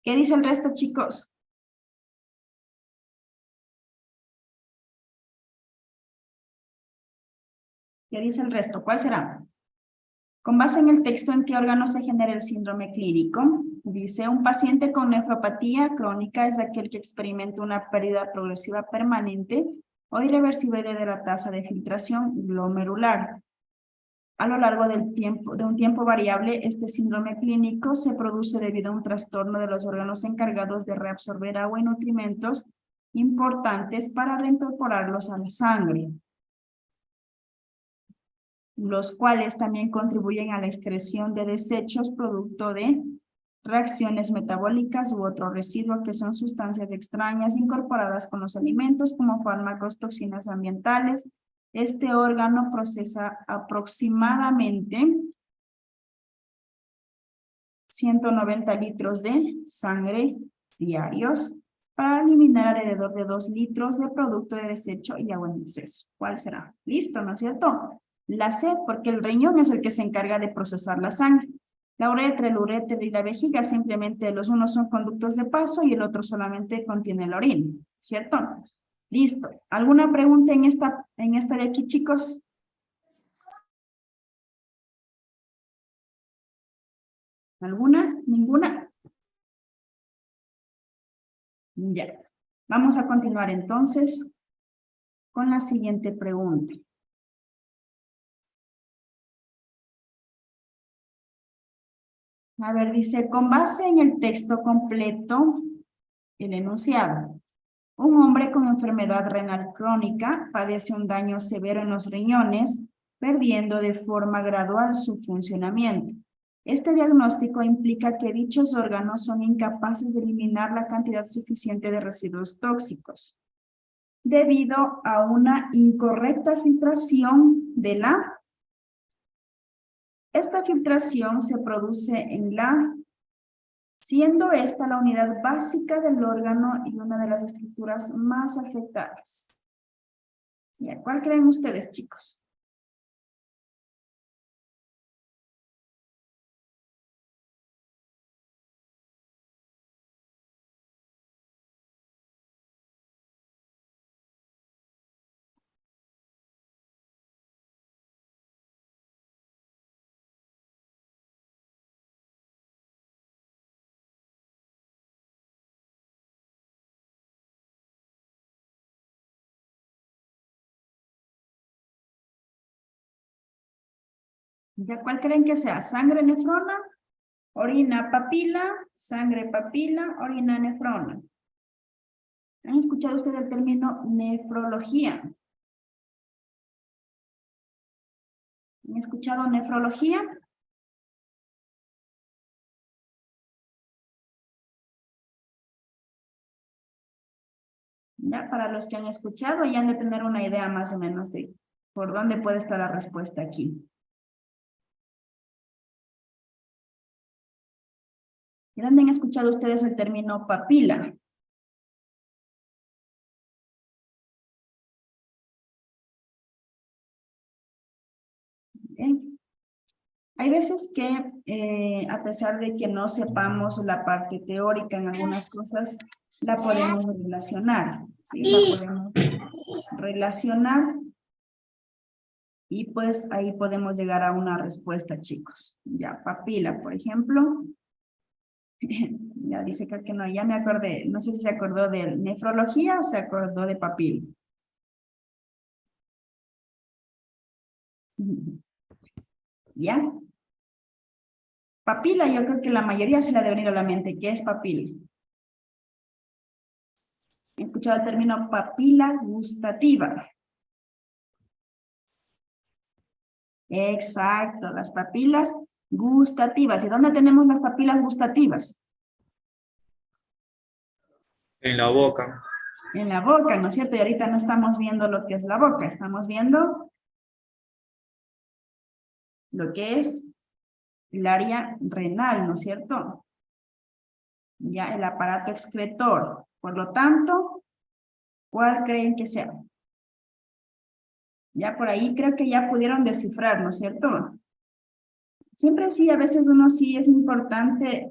[SPEAKER 1] ¿Qué dice el resto, chicos? ¿Qué dice el resto? ¿Cuál será? Con base en el texto, ¿en qué órgano se genera el síndrome clínico? Dice, un paciente con nefropatía crónica es aquel que experimenta una pérdida progresiva permanente o irreversible de la tasa de filtración glomerular. A lo largo del tiempo, de un tiempo variable, este síndrome clínico se produce debido a un trastorno de los órganos encargados de reabsorber agua y nutrimentos importantes para reincorporarlos a la sangre, los cuales también contribuyen a la excreción de desechos producto de reacciones metabólicas u otro residuo que son sustancias extrañas incorporadas con los alimentos como fármacos, toxinas ambientales. Este órgano procesa aproximadamente 190 litros de sangre diarios para eliminar alrededor de 2 litros de producto de desecho y agua en exceso. ¿Cuál será? Listo, ¿no es cierto? La C, porque el riñón es el que se encarga de procesar la sangre. La uretra, el uréter y la vejiga simplemente los unos son conductos de paso y el otro solamente contiene la orina, ¿cierto? Listo. ¿Alguna pregunta en esta de aquí, chicos? ¿Alguna? ¿Ninguna? Ya. Vamos a continuar entonces con la siguiente pregunta. A ver, dice, con base en el texto completo, el enunciado. Un hombre con enfermedad renal crónica padece un daño severo en los riñones, perdiendo de forma gradual su funcionamiento. Este diagnóstico implica que dichos órganos son incapaces de eliminar la cantidad suficiente de residuos tóxicos, debido a una incorrecta filtración de la... Esta filtración se produce en la... siendo esta la unidad básica del órgano y una de las estructuras más afectadas. ¿Cuál creen ustedes, chicos? ¿Cuál creen que sea? ¿Sangre nefrona? ¿Orina papila? ¿Sangre papila? ¿Orina nefrona? ¿Han escuchado ustedes el término nefrología? ¿Han escuchado nefrología? Ya, para los que han escuchado, ya han de tener una idea más o menos de por dónde puede estar la respuesta aquí. ¿Dónde han escuchado ustedes el término papila? Bien. Hay veces que, a pesar de que no sepamos la parte teórica en algunas cosas, la podemos relacionar, ¿sí? La podemos relacionar Y pues ahí podemos llegar a una respuesta, chicos. Ya, papila, por ejemplo. Ya dice que no, ya me acordé. No sé si se acordó de nefrología o se acordó de papila. ¿Ya? Papila, yo creo que la mayoría se la debe venir a la mente. ¿Qué es papila? He escuchado el término papila gustativa. Exacto, las papilas gustativas. ¿Y dónde tenemos las papilas gustativas?
[SPEAKER 4] En la boca.
[SPEAKER 1] En la boca, ¿no es cierto? Y ahorita no estamos viendo lo que es la boca, estamos viendo lo que es el área renal, ¿no es cierto? Ya el aparato excretor. Por lo tanto, ¿cuál creen que sea? Ya por ahí creo que ya pudieron descifrar, ¿no es cierto? Siempre sí, a veces uno sí es importante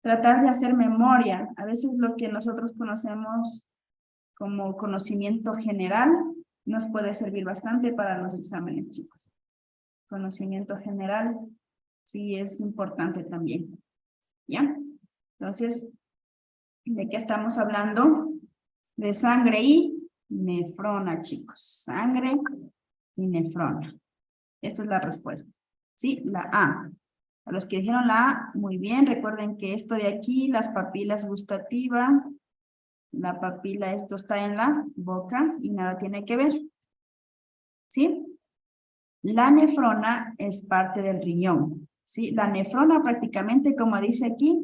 [SPEAKER 1] tratar de hacer memoria. A veces lo que nosotros conocemos como conocimiento general nos puede servir bastante para los exámenes, chicos. Conocimiento general sí es importante también. ¿Ya? Entonces, ¿de qué estamos hablando? De sangre y nefrona, chicos. Sangre y nefrona. Esta es la respuesta. Sí, la A. A los que dijeron la A, muy bien. Recuerden que esto de aquí, las papilas gustativas, la papila, esto está en la boca y nada tiene que ver. ¿Sí? La nefrona es parte del riñón. ¿Sí? La nefrona prácticamente, como dice aquí,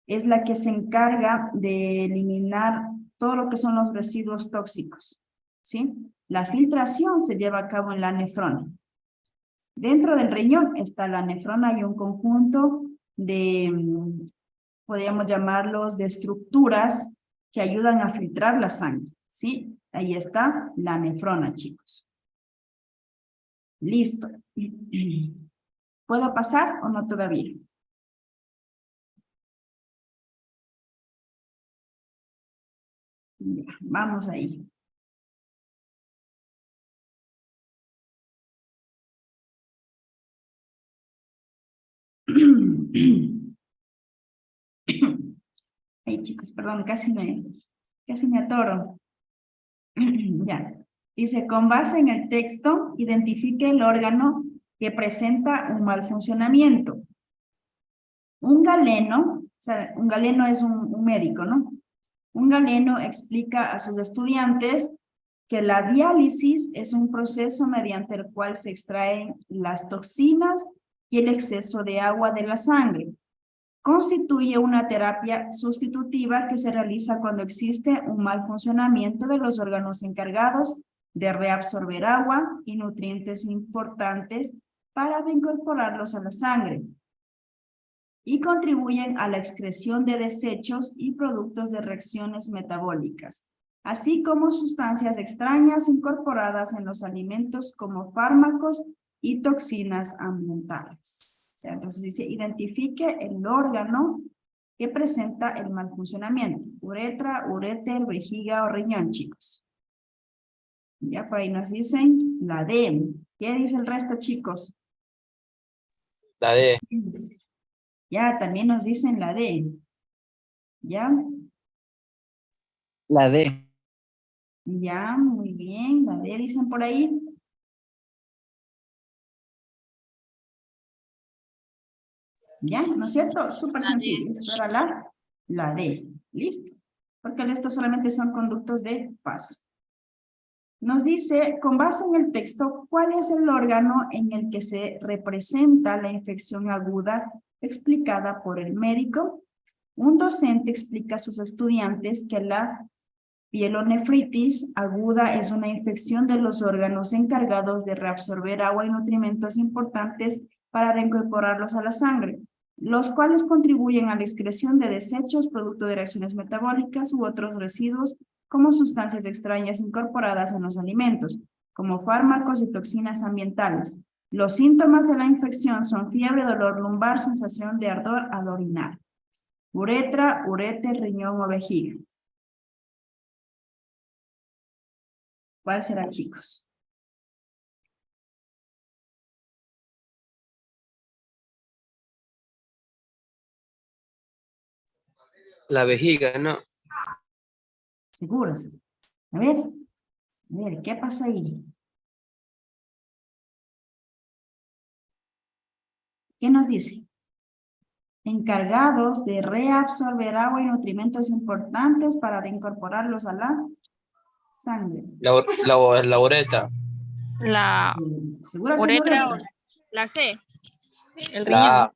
[SPEAKER 1] es la que se encarga de eliminar todo lo que son los residuos tóxicos. ¿Sí? La filtración se lleva a cabo en la nefrona. Dentro del riñón está la nefrona y un conjunto de, podríamos llamarlos, de estructuras que ayudan a filtrar la sangre. ¿Sí? Ahí está la nefrona, chicos. Listo. ¿Puedo pasar o no todavía? Ya, vamos ahí. Ay, chicos, perdón, casi me atoro. Ya. Dice, con base en el texto, identifique el órgano que presenta un mal funcionamiento. Un galeno, o sea, un galeno es un médico, ¿no? Un galeno explica a sus estudiantes que la diálisis es un proceso mediante el cual se extraen las toxinas y el exceso de agua de la sangre. Constituye una terapia sustitutiva que se realiza cuando existe un mal funcionamiento de los órganos encargados de reabsorber agua y nutrientes importantes para reincorporarlos a la sangre y contribuyen a la excreción de desechos y productos de reacciones metabólicas, así como sustancias extrañas incorporadas en los alimentos como fármacos y toxinas ambientales. Entonces dice, identifique el órgano que presenta el mal funcionamiento. Uretra, uréter, vejiga o riñón, chicos. Ya por ahí nos dicen la D. ¿Qué dice el resto, chicos?
[SPEAKER 3] La D.
[SPEAKER 1] Ya, también nos dicen la D. ¿Ya?
[SPEAKER 5] La D.
[SPEAKER 1] Ya, muy bien. La D dicen por ahí. ¿Ya? ¿No es cierto? Súper sencillo. Esto era la D. Listo. Porque estos solamente son conductos de paso. Nos dice, con base en el texto, ¿cuál es el órgano en el que se representa la infección aguda explicada por el médico? Un docente explica a sus estudiantes que la pielonefritis aguda es una infección de los órganos encargados de reabsorber agua y nutrimentos importantes para reincorporarlos a la sangre, los cuales contribuyen a la excreción de desechos, producto de reacciones metabólicas u otros residuos, como sustancias extrañas incorporadas en los alimentos, como fármacos y toxinas ambientales. Los síntomas de la infección son fiebre, dolor lumbar, sensación de ardor al orinar. Uretra, uréter, riñón o vejiga. ¿Cuál será, chicos?
[SPEAKER 3] La vejiga, ¿no?
[SPEAKER 1] ¿Seguro? A ver, ¿qué pasó ahí? ¿Qué nos dice? Encargados de reabsorber agua y nutrimentos importantes para reincorporarlos a la sangre.
[SPEAKER 3] La uretra.
[SPEAKER 2] La
[SPEAKER 1] ¿Seguro que es la
[SPEAKER 2] uretra,
[SPEAKER 1] uretra?
[SPEAKER 2] la C, el
[SPEAKER 3] La
[SPEAKER 2] riñón.
[SPEAKER 3] A.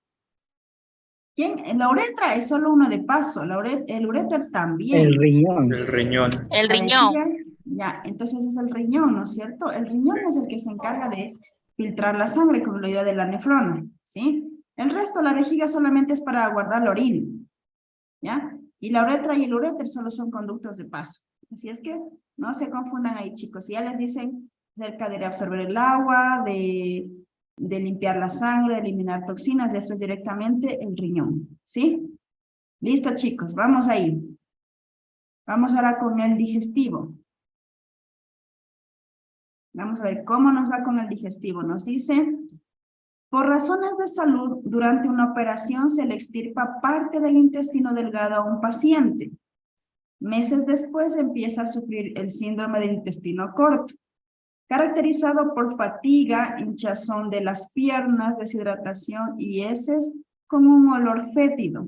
[SPEAKER 1] ¿Quién? La uretra es solo uno de paso, el uretra también.
[SPEAKER 5] El riñón.
[SPEAKER 4] El riñón.
[SPEAKER 2] El
[SPEAKER 1] La
[SPEAKER 2] riñón.
[SPEAKER 1] vejiga, ya, entonces es el riñón, ¿no es cierto? El riñón es el que se encarga de filtrar la sangre con la ayuda de la nefrona, ¿sí? El resto, la vejiga solamente es para guardar la orina, ¿ya? Y la uretra y el uréter solo son conductos de paso. Así es que no se confundan ahí, chicos. Si ya les dicen acerca de absorber el agua, de limpiar la sangre, de eliminar toxinas, esto es directamente el riñón, ¿sí? Listo, chicos, vamos ahí. Vamos ahora con el digestivo. Vamos a ver cómo nos va con el digestivo. Nos dice, por razones de salud, durante una operación se le extirpa parte del intestino delgado a un paciente. Meses después empieza a sufrir el síndrome del intestino corto, caracterizado por fatiga, hinchazón de las piernas, deshidratación y heces con un olor fétido.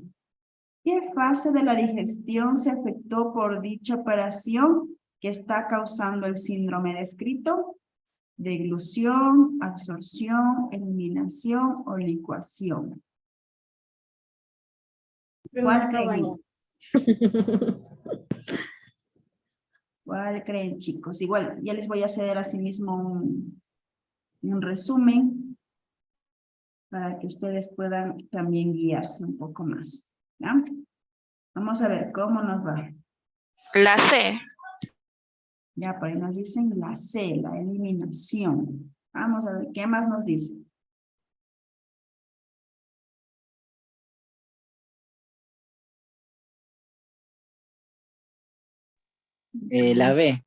[SPEAKER 1] ¿Qué fase de la digestión se afectó por dicha operación que está causando el síndrome descrito? Deglución, absorción, eliminación o licuación. ¿Cuál creen? ¿Cuál creen, chicos? Igual, ya les voy a hacer asimismo un resumen para que ustedes puedan también guiarse un poco más. ¿Ya? Vamos a ver cómo nos va.
[SPEAKER 2] La C.
[SPEAKER 1] Ya, por ahí nos dicen la C, la eliminación. Vamos a ver, ¿qué más nos dice?
[SPEAKER 5] La B.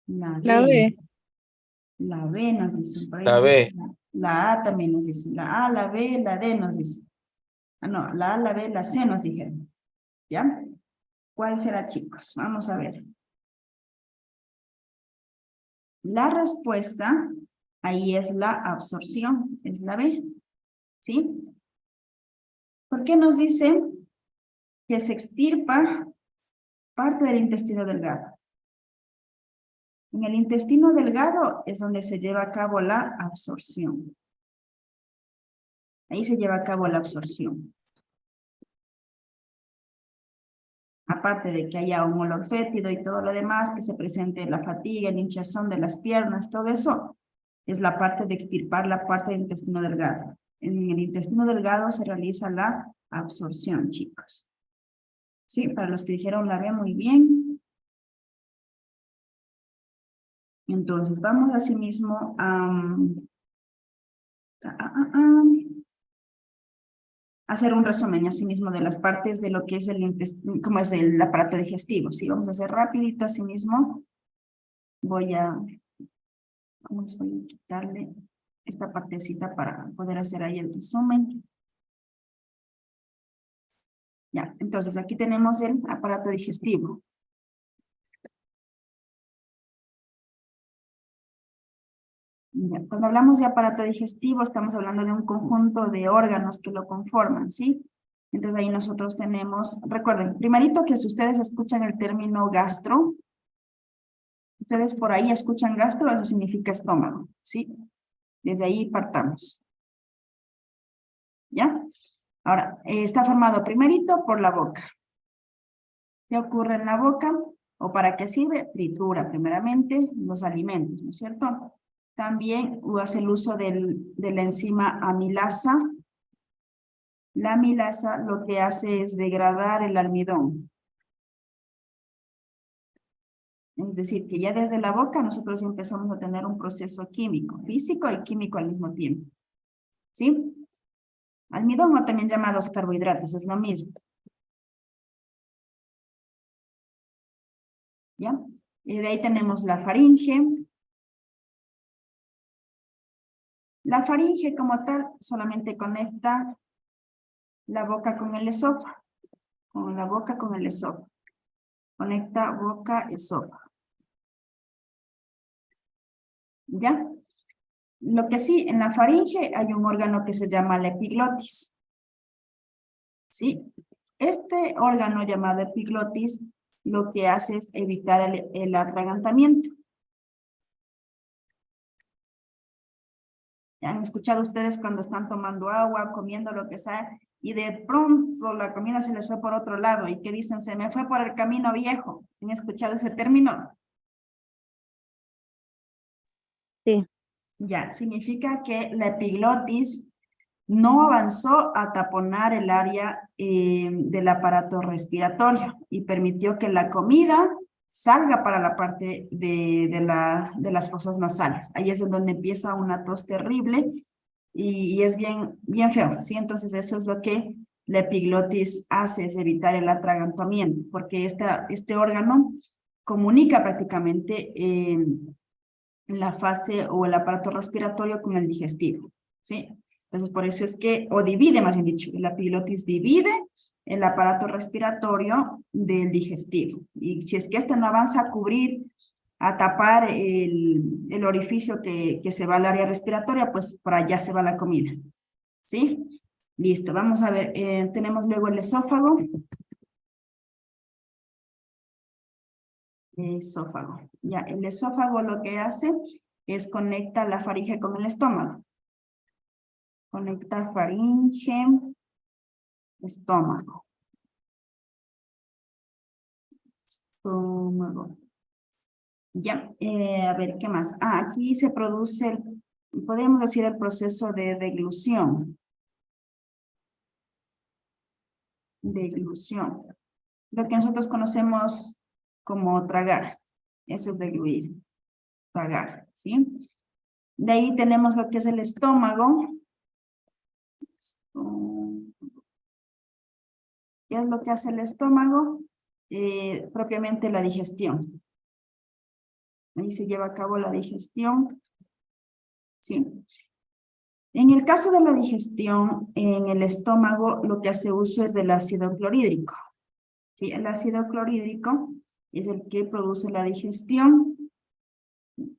[SPEAKER 1] La
[SPEAKER 6] La
[SPEAKER 1] B.
[SPEAKER 6] B.
[SPEAKER 1] La B nos dicen. Por ahí
[SPEAKER 3] La
[SPEAKER 1] nos
[SPEAKER 3] B.
[SPEAKER 1] dicen la A también nos dice. La A, la B, la D nos dice. Ah, no, la A, la B, la C nos dijeron. ¿Ya? ¿Cuál será, chicos? Vamos a ver. La respuesta, ahí es la absorción, es la B. ¿Sí? ¿Por qué nos dice que se extirpa parte del intestino delgado? En el intestino delgado es donde se lleva a cabo la absorción. Ahí se lleva a cabo la absorción. Aparte de que haya un olor fétido y todo lo demás, que se presente la fatiga, el hinchazón de las piernas, todo eso, es la parte de extirpar la parte del intestino delgado. En el intestino delgado se realiza la absorción, chicos. Sí, para los que dijeron la B, muy bien. Entonces, vamos asimismo a hacer un resumen asimismo de las partes de lo que es el intestino, como es el aparato digestivo. Sí, vamos a hacer rapidito asimismo. Voy a, ¿cómo les voy a quitarle esta partecita para poder hacer ahí el resumen? Ya, entonces aquí tenemos el aparato digestivo. Ya, cuando hablamos de aparato digestivo, estamos hablando de un conjunto de órganos que lo conforman, ¿sí? Entonces ahí nosotros tenemos, recuerden, primerito que si ustedes escuchan el término gastro, ustedes por ahí escuchan gastro, eso significa estómago, ¿sí? Desde ahí partamos. ¿Ya? Ahora, está formado primerito por la boca. ¿Qué ocurre en la boca? ¿O para qué sirve? Tritura primeramente los alimentos, ¿no es cierto? También hace el uso de la enzima amilasa. La amilasa lo que hace es degradar el almidón. Es decir, que ya desde la boca nosotros empezamos a tener un proceso químico, físico y químico al mismo tiempo. ¿Sí? Almidón o también llamados carbohidratos, es lo mismo. ¿Ya? Y de ahí tenemos la faringe. La faringe como tal solamente conecta la boca con el esófago. Con la boca, con el esófago. Conecta boca, esófago. ¿Ya? Lo que sí, en la faringe hay un órgano que se llama la epiglotis. ¿Sí? Este órgano llamado epiglotis lo que hace es evitar el atragantamiento. ¿Ya han escuchado ustedes cuando están tomando agua, comiendo lo que sea, y de pronto la comida se les fue por otro lado y que dicen, se me fue por el camino viejo? ¿Han escuchado ese término?
[SPEAKER 6] Sí.
[SPEAKER 1] Ya, significa que la epiglotis no avanzó a taponar el área del aparato respiratorio y permitió que la comida salga para la parte de las fosas nasales. Ahí es en donde empieza una tos terrible y es bien feo, ¿sí? Entonces eso es lo que la epiglotis hace, es evitar el atragantamiento, porque este órgano comunica prácticamente la fase o el aparato respiratorio con el digestivo, ¿sí? Entonces, por eso es que, o divide, más bien dicho, la epiglotis divide el aparato respiratorio del digestivo. Y si es que este no avanza a cubrir, a tapar el orificio que se va al área respiratoria, pues por allá se va la comida, ¿sí? Listo, vamos a ver, tenemos luego el esófago. Esófago. Ya, el esófago lo que hace es conecta la faringe con el estómago. Conecta faringe, estómago. Estómago. Ya, a ver, ¿qué más? Aquí se produce, podemos decir, el proceso de deglución. Deglución. Lo que nosotros conocemos como tragar. Eso es degluir. Tragar, ¿sí? De ahí tenemos lo que es el estómago. ¿Qué es lo que hace el estómago? Propiamente la digestión. Ahí se lleva a cabo la digestión. ¿Sí? En el caso de la digestión, en el estómago lo que hace uso es del ácido clorhídrico. ¿Sí? El ácido clorhídrico es el que produce la digestión.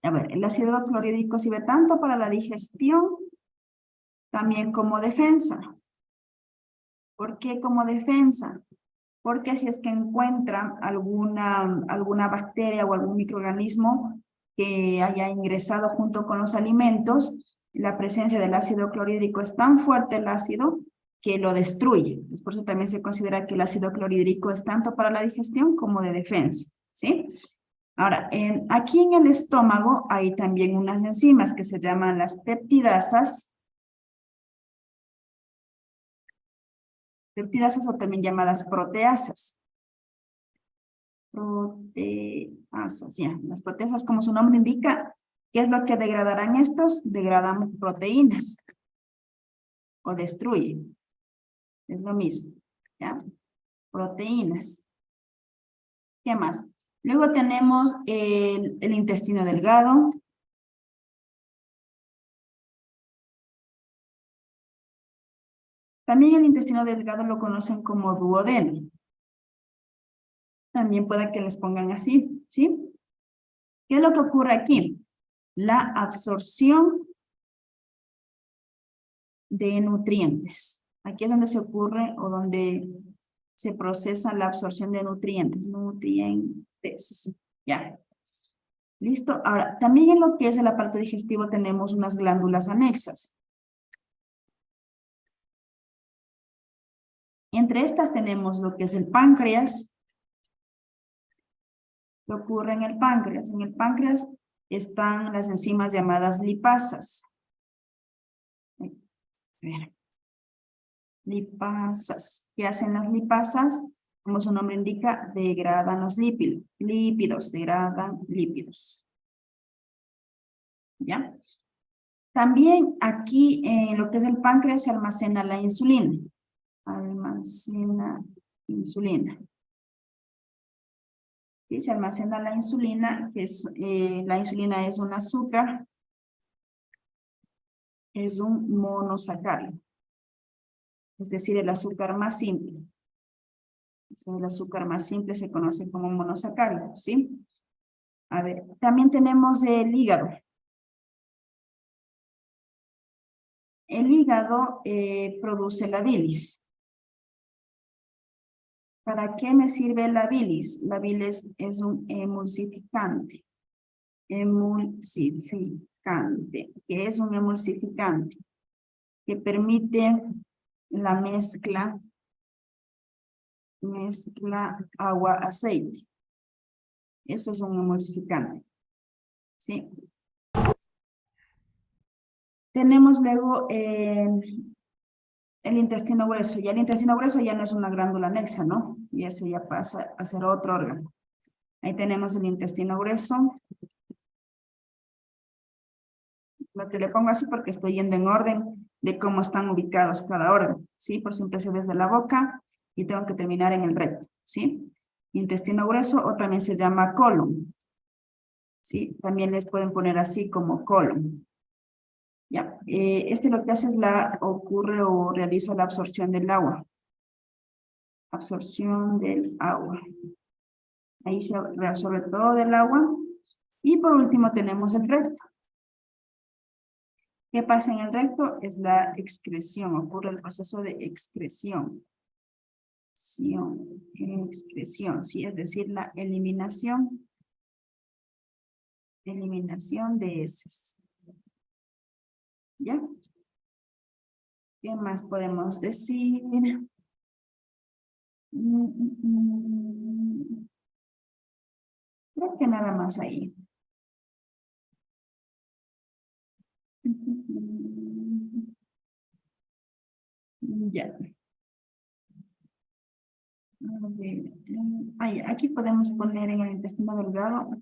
[SPEAKER 1] A ver, el ácido clorhídrico sirve tanto para la digestión también como defensa. ¿Por qué como defensa? Porque si es que encuentran alguna bacteria o algún microorganismo que haya ingresado junto con los alimentos, la presencia del ácido clorhídrico es tan fuerte el ácido que lo destruye. Entonces, por eso también se considera que el ácido clorhídrico es tanto para la digestión como de defensa, ¿sí? Ahora, aquí en el estómago hay también unas enzimas que se llaman las peptidasas. Peptidasas o también llamadas proteasas. Proteasas, ya. Las proteasas, como su nombre indica, ¿qué es lo que degradarán estos? Degradan proteínas. O destruyen. Es lo mismo, ¿ya? Proteínas. ¿Qué más? Luego tenemos el intestino delgado. También el intestino delgado lo conocen como duodeno. También puede que les pongan así, ¿sí? ¿Qué es lo que ocurre aquí? La absorción de nutrientes. Aquí es donde se ocurre o donde se procesa la absorción de nutrientes. Nutrientes. Ya. ¿Listo? Ahora, también en lo que es el aparato digestivo tenemos unas glándulas anexas. Entre estas tenemos lo que es el páncreas. ¿Qué ocurre en el páncreas? En el páncreas están las enzimas llamadas lipasas. A ver. Lipasas. ¿Qué hacen las lipasas? Como su nombre indica, degradan los lípidos, degradan lípidos. ¿Ya? También aquí en lo que es el páncreas se almacena la insulina. Almacena insulina. ¿Sí? Se almacena la insulina, que es, la insulina es un azúcar, es un monosacárido. Es decir, el azúcar más simple. El azúcar más simple se conoce como monosacárido, ¿sí? A ver, también tenemos el hígado. El hígado produce la bilis. ¿Para qué me sirve la bilis? La bilis es un emulsificante. Emulsificante. ¿Qué es un emulsificante? Que permite la mezcla agua-aceite. Eso es un emulsificante. ¿Sí? Tenemos luego el intestino grueso. Ya el intestino grueso ya no es una glándula anexa, ¿no? Y ese ya pasa a ser otro órgano. Ahí tenemos el intestino grueso. Lo que le pongo así porque estoy yendo en orden de cómo están ubicados cada órgano, ¿sí? Por si empecé desde la boca y tengo que terminar en el recto, ¿sí? Intestino grueso o también se llama colon, ¿sí? También les pueden poner así como colon. Ya, este lo que hace es ocurre o realiza la absorción del agua. Absorción del agua. Ahí se reabsorbe todo del agua. Y por último tenemos el recto. ¿Qué pasa en el recto? Es la excreción, ocurre el proceso de excreción. Excreción, sí, es decir, la eliminación de heces. ¿Ya? ¿Qué más podemos decir? Creo que nada más ahí. Ya. A ver, aquí podemos poner en el intestino delgado. A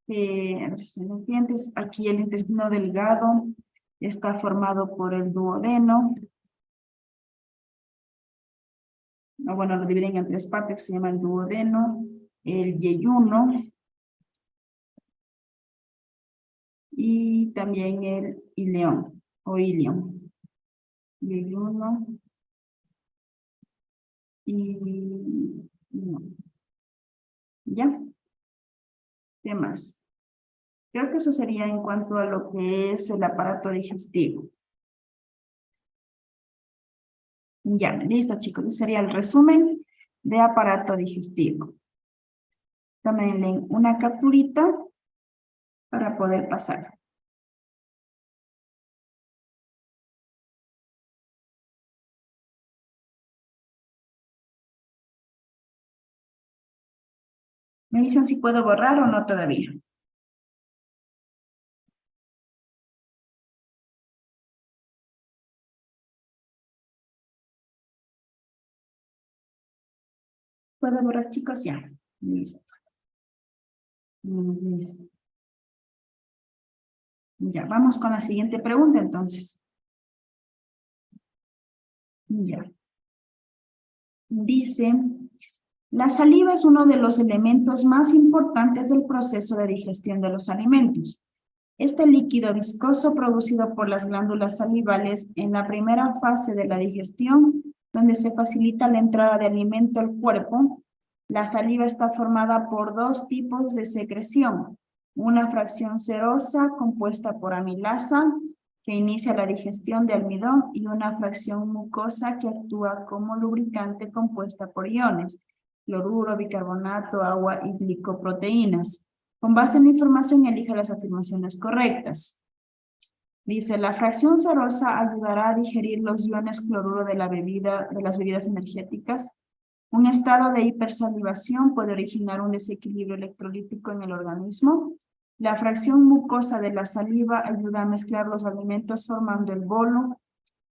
[SPEAKER 1] ver si me entiendes. Aquí el intestino delgado está formado por el duodeno. Bueno, lo dividen en tres partes, se llama el duodeno, el yeyuno y también el ileón o ilion. Yeyuno y no. ¿Ya? ¿Qué más? Creo que eso sería en cuanto a lo que es el aparato digestivo. Ya, listo chicos, eso sería el resumen de aparato digestivo. Tómenle una capturita para poder pasar. Me dicen si puedo borrar o no todavía. ¿Puedo borrar chicos? Ya. Listo. Muy bien. Ya, vamos con la siguiente pregunta entonces. Ya. Dice, la saliva es uno de los elementos más importantes del proceso de digestión de los alimentos. Este líquido viscoso producido por las glándulas salivales en la primera fase de la digestión, donde se facilita la entrada de alimento al cuerpo, la saliva está formada por dos tipos de secreción, una fracción serosa compuesta por amilasa, que inicia la digestión de almidón, y una fracción mucosa que actúa como lubricante compuesta por iones, cloruro, bicarbonato, agua y glicoproteínas. Con base en la información, elija las afirmaciones correctas. Dice, la fracción serosa ayudará a digerir los iones cloruro de las bebidas energéticas. Un estado de hipersalivación puede originar un desequilibrio electrolítico en el organismo. La fracción mucosa de la saliva ayuda a mezclar los alimentos formando el bolo.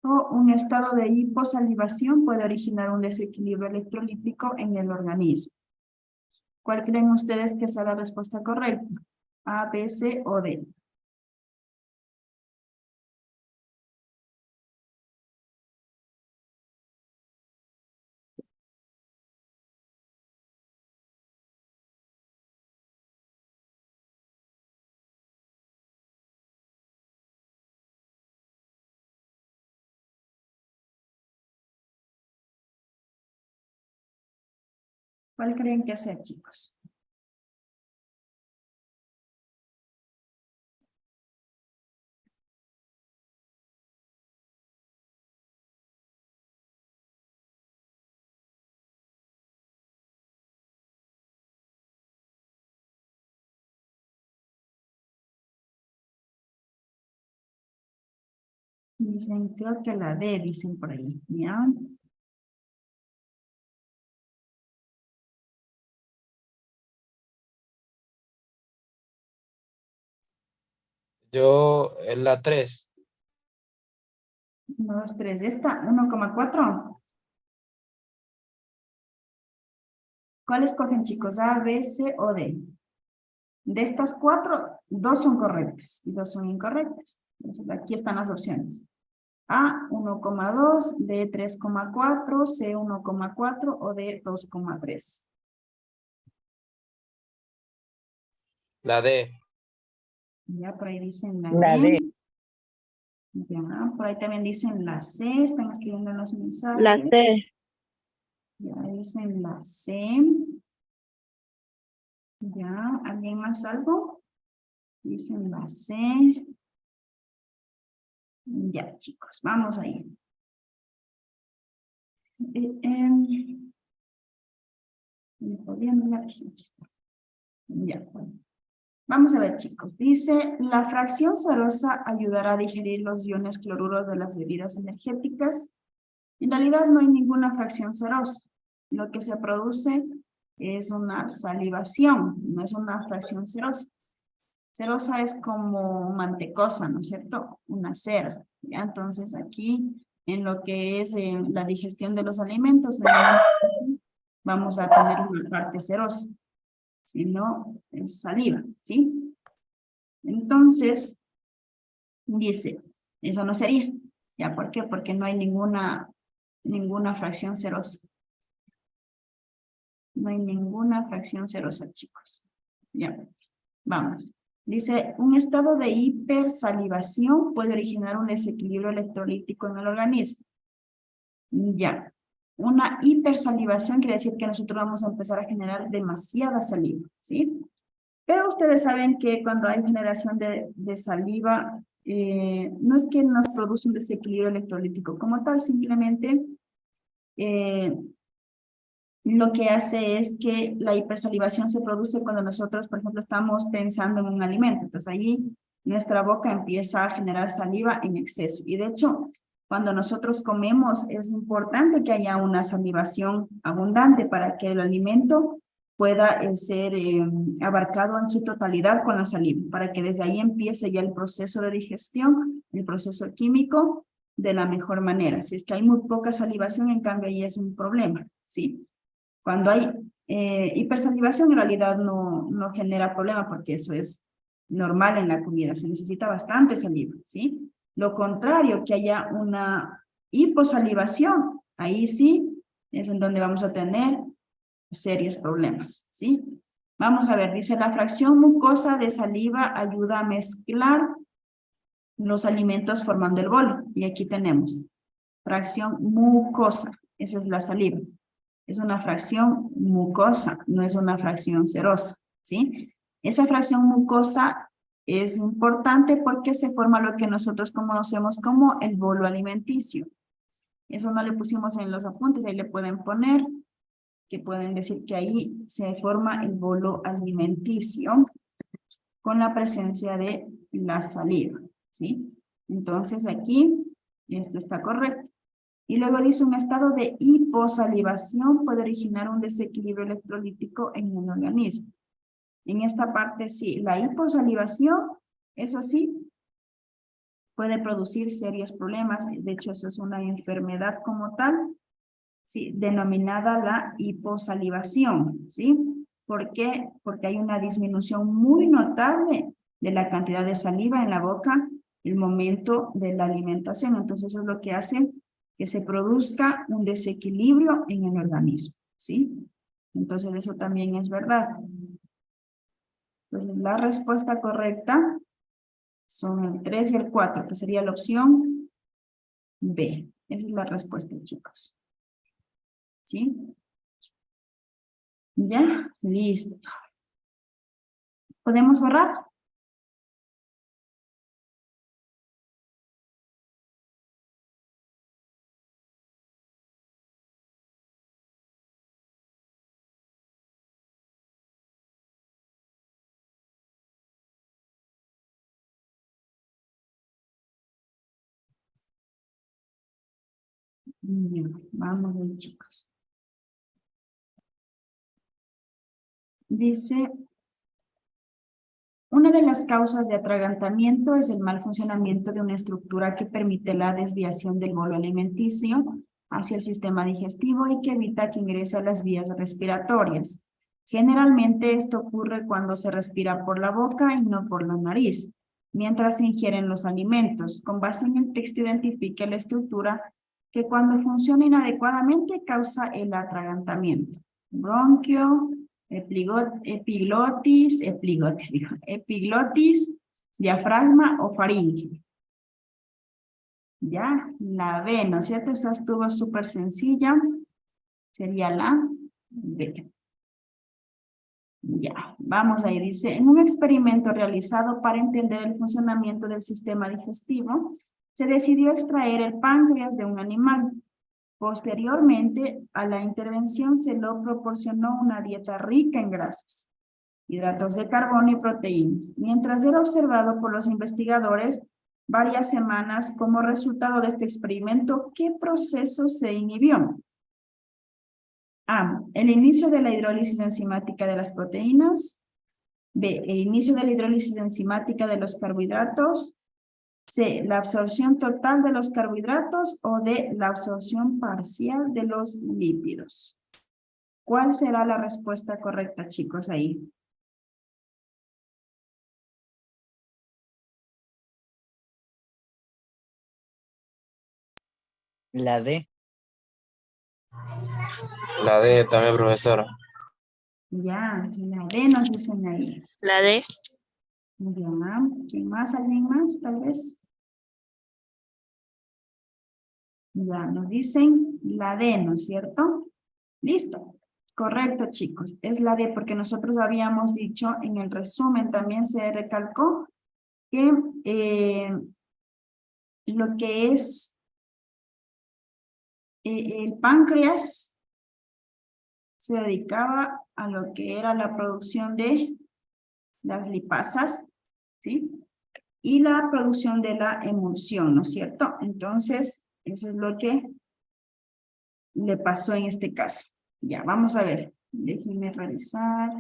[SPEAKER 1] O un estado de hiposalivación puede originar un desequilibrio electrolítico en el organismo. ¿Cuál creen ustedes que sea la respuesta correcta? A, B, C o D. ¿Cuál creen que hacer, chicos? Dicen, creo que la D, dicen por ahí, ¿ya?
[SPEAKER 3] Yo, la 3.
[SPEAKER 1] 1, 2, 3. ¿Esta? 1,4. ¿Cuál escogen, chicos? A, B, C o D. De estas 4, 2 son correctas y 2 son incorrectas. Entonces, aquí están las opciones. A, 1,2, B, 3,4, C, 1,4 o D, 2,3.
[SPEAKER 3] La D.
[SPEAKER 1] Ya, por ahí dicen la
[SPEAKER 6] La
[SPEAKER 1] D.
[SPEAKER 6] D.
[SPEAKER 1] Ya, por ahí también dicen la C, están escribiendo en los mensajes.
[SPEAKER 6] La C.
[SPEAKER 1] Ya dicen la C. Ya, ¿alguien más algo? Dicen la C. Ya, chicos, vamos ahí. ¿Me podrían dar aquí? Aquí está. Ya, bueno. Vamos a ver, chicos. Dice, la fracción cerosa ayudará a digerir los iones cloruros de las bebidas energéticas. En realidad no hay ninguna fracción cerosa. Lo que se produce es una salivación, no es una fracción cerosa. Cerosa es como mantecosa, ¿no es cierto? Una cera. ¿Ya? Entonces aquí, en lo que es la digestión de los alimentos, vamos a tener una parte cerosa. Si no, es saliva, ¿sí? Entonces, dice, eso no sería. ¿Ya? ¿Por qué? Porque no hay ninguna fracción cerosa. No hay ninguna fracción cerosa, chicos. Ya, vamos. Dice, un estado de hipersalivación puede originar un desequilibrio electrolítico en el organismo. Ya, una hipersalivación quiere decir que nosotros vamos a empezar a generar demasiada saliva, ¿sí? Pero ustedes saben que cuando hay generación de saliva, no es que nos produce un desequilibrio electrolítico como tal, simplemente lo que hace es que la hipersalivación se produce cuando nosotros, por ejemplo, estamos pensando en un alimento. Entonces, allí nuestra boca empieza a generar saliva en exceso. Y de hecho, cuando nosotros comemos, es importante que haya una salivación abundante para que el alimento pueda ser abarcado en su totalidad con la saliva, para que desde ahí empiece ya el proceso de digestión, el proceso químico, de la mejor manera. Si es que hay muy poca salivación, en cambio, ahí es un problema, ¿sí? Cuando hay hipersalivación, en realidad no genera problema porque eso es normal en la comida. Se necesita bastante saliva, ¿sí? Lo contrario, que haya una hiposalivación, ahí sí es en donde vamos a tener serios problemas, ¿sí? Vamos a ver, dice la fracción mucosa de saliva ayuda a mezclar los alimentos formando el bolo. Y aquí tenemos fracción mucosa, eso es la saliva. Es una fracción mucosa, no es una fracción cerosa, ¿sí? Esa fracción mucosa es importante porque se forma lo que nosotros conocemos como el bolo alimenticio. Eso no le pusimos en los apuntes, ahí le pueden poner, que pueden decir que ahí se forma el bolo alimenticio con la presencia de la saliva, ¿sí? Entonces aquí, esto está correcto. Y luego dice, un estado de hiposalivación puede originar un desequilibrio electrolítico en un organismo. En esta parte sí, la hiposalivación, eso sí, puede producir serios problemas. De hecho, eso es una enfermedad como tal, sí, denominada la hiposalivación, ¿sí? ¿Por qué? Porque hay una disminución muy notable de la cantidad de saliva en la boca en el momento de la alimentación. Entonces, eso es lo que hace que se produzca un desequilibrio en el organismo, ¿sí? Entonces, eso también es verdad. Entonces, la respuesta correcta son el 3 y el 4, que sería la opción B. Esa es la respuesta, chicos. ¿Sí? Ya, listo. ¿Podemos borrar? Bien, vamos bien, chicos. Dice, una de las causas de atragantamiento es el mal funcionamiento de una estructura que permite la desviación del bolo alimenticio hacia el sistema digestivo y que evita que ingrese a las vías respiratorias. Generalmente esto ocurre cuando se respira por la boca y no por la nariz, mientras se ingieren los alimentos. Con base en el texto identifique la estructura que cuando funciona inadecuadamente causa el atragantamiento. Bronquio, epiglotis, diafragma o faringe. Ya, la B, ¿no es cierto? Esa estuvo súper sencilla. Sería la B. Ya, vamos ahí. Dice, en un experimento realizado para entender el funcionamiento del sistema digestivo, se decidió extraer el páncreas de un animal. Posteriormente, a la intervención se le proporcionó una dieta rica en grasas, hidratos de carbono y proteínas, mientras era observado por los investigadores varias semanas como resultado de este experimento. ¿Qué proceso se inhibió? A, el inicio de la hidrólisis enzimática de las proteínas. B, el inicio de la hidrólisis enzimática de los carbohidratos. C, la absorción total de los carbohidratos. O D, la absorción parcial de los lípidos. ¿Cuál será la respuesta correcta, chicos, ahí?
[SPEAKER 5] La D.
[SPEAKER 3] La D también, profesora.
[SPEAKER 1] Ya, la D nos dicen ahí.
[SPEAKER 2] La D.
[SPEAKER 1] Ya, ¿quién más? ¿Alguien más, tal vez? Ya, nos dicen la D, ¿no es cierto? Listo. Correcto, chicos. Es la D, porque nosotros habíamos dicho en el resumen, también se recalcó que lo que es el páncreas se dedicaba a lo que era la producción de las lipasas, ¿sí? Y la producción de la emulsión, ¿no es cierto? Entonces, eso es lo que le pasó en este caso. Ya, vamos a ver. Déjenme revisar.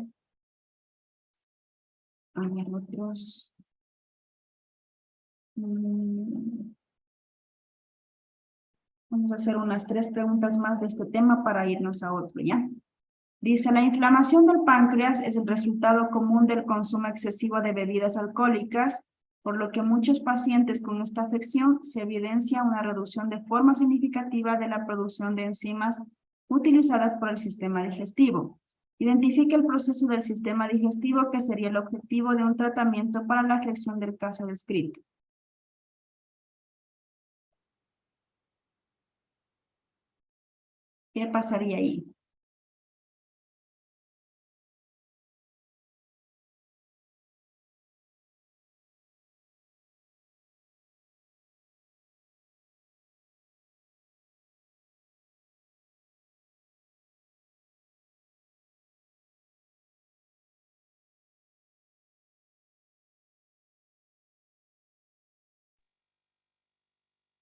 [SPEAKER 1] A ver, otros. Vamos a hacer unas 3 preguntas más de este tema para irnos a otro, ¿ya? Dice, la inflamación del páncreas es el resultado común del consumo excesivo de bebidas alcohólicas, por lo que muchos pacientes con esta afección se evidencia una reducción de forma significativa de la producción de enzimas utilizadas por el sistema digestivo. Identifique el proceso del sistema digestivo que sería el objetivo de un tratamiento para la afección del caso descrito. ¿Qué pasaría ahí?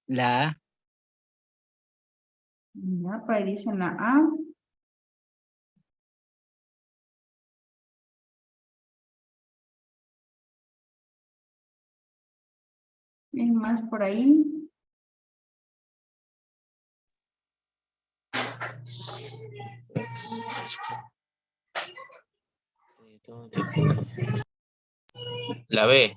[SPEAKER 5] La A.
[SPEAKER 1] Ya, por ahí dicen la A. ¿Quién más por ahí?
[SPEAKER 3] La B.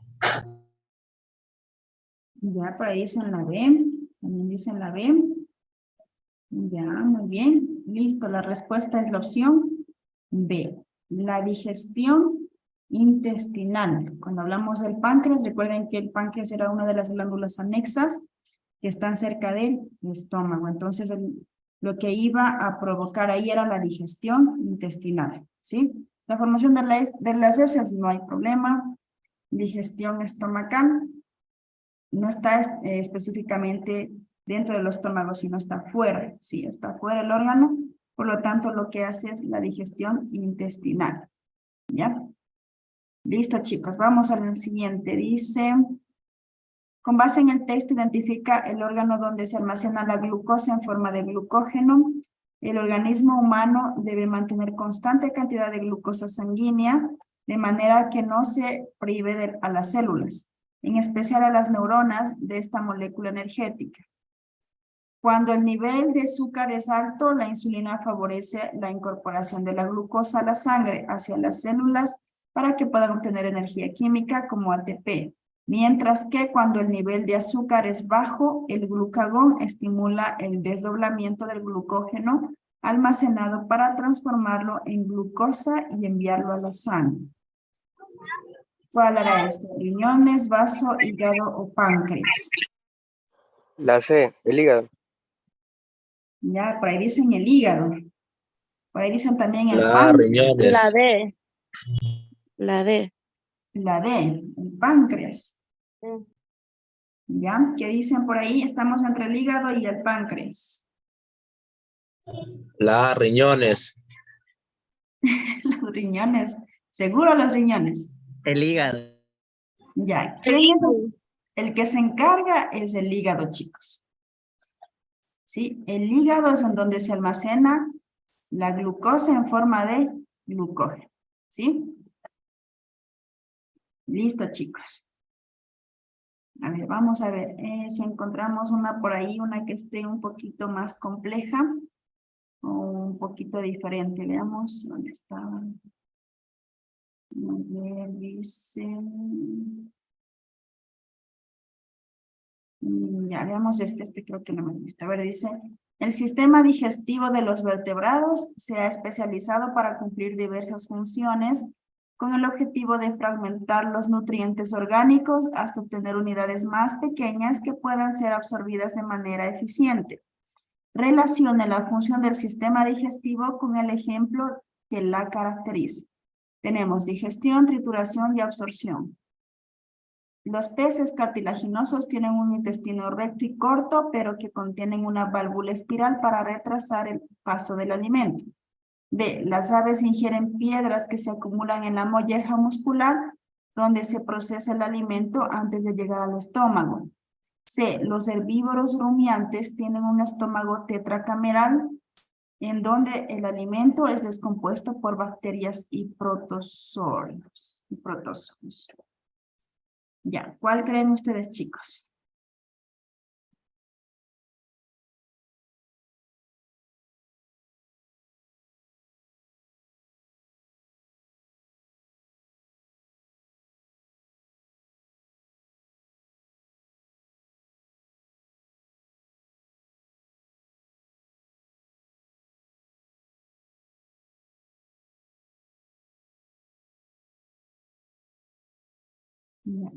[SPEAKER 1] Ya, por ahí dicen la B. También dicen la B. Ya, muy bien. Listo, la respuesta es la opción B. La digestión intestinal. Cuando hablamos del páncreas, recuerden que el páncreas era una de las glándulas anexas que están cerca del estómago. Entonces, lo que iba a provocar ahí era la digestión intestinal, ¿sí? La formación de las heces no hay problema. Digestión estomacal no está específicamente dentro del estómago, sino está fuera, sí, está fuera el órgano, por lo tanto lo que hace es la digestión intestinal, ¿ya? Listo, chicos, vamos al siguiente. Dice, con base en el texto, identifica el órgano donde se almacena la glucosa en forma de glucógeno. El organismo humano debe mantener constante cantidad de glucosa sanguínea, de manera que no se prive a las células, en especial a las neuronas, de esta molécula energética. Cuando el nivel de azúcar es alto, la insulina favorece la incorporación de la glucosa a la sangre hacia las células para que puedan obtener energía química como ATP. Mientras que cuando el nivel de azúcar es bajo, el glucagón estimula el desdoblamiento del glucógeno almacenado para transformarlo en glucosa y enviarlo a la sangre. ¿Cuál era esto? Riñones, vaso, hígado o páncreas.
[SPEAKER 6] La C, el hígado.
[SPEAKER 1] Ya, por ahí dicen el hígado. Por ahí dicen también el
[SPEAKER 3] La
[SPEAKER 1] páncreas.
[SPEAKER 3] riñones.
[SPEAKER 7] La D. La D.
[SPEAKER 1] La D, el páncreas.
[SPEAKER 7] Mm.
[SPEAKER 1] ¿Ya? ¿Qué dicen por ahí? Estamos entre el hígado y el páncreas.
[SPEAKER 3] La riñones.
[SPEAKER 1] Los riñones. ¿Seguro los riñones?
[SPEAKER 5] El hígado.
[SPEAKER 1] Ya. ¿Quién es el que se encarga? Es el hígado, chicos. ¿Sí? El hígado es en donde se almacena la glucosa en forma de glucógeno. ¿Sí? Listo, chicos. A ver, vamos a ver si encontramos una por ahí, una que esté un poquito más compleja o un poquito diferente. Veamos dónde estaba. Muy bien, dice. Ya, veamos este creo que no me gusta. A ver, dice, el sistema digestivo de los vertebrados se ha especializado para cumplir diversas funciones con el objetivo de fragmentar los nutrientes orgánicos hasta obtener unidades más pequeñas que puedan ser absorbidas de manera eficiente. Relacione la función del sistema digestivo con el ejemplo que la caracteriza. Tenemos digestión, trituración y absorción. Los peces cartilaginosos tienen un intestino recto y corto, pero que contienen una válvula espiral para retrasar el paso del alimento. B. Las aves ingieren piedras que se acumulan en la molleja muscular, donde se procesa el alimento antes de llegar al estómago. C. Los herbívoros rumiantes tienen un estómago tetracameral, en donde el alimento es descompuesto por bacterias y protozoos. Ya, ¿cuál creen ustedes, chicos?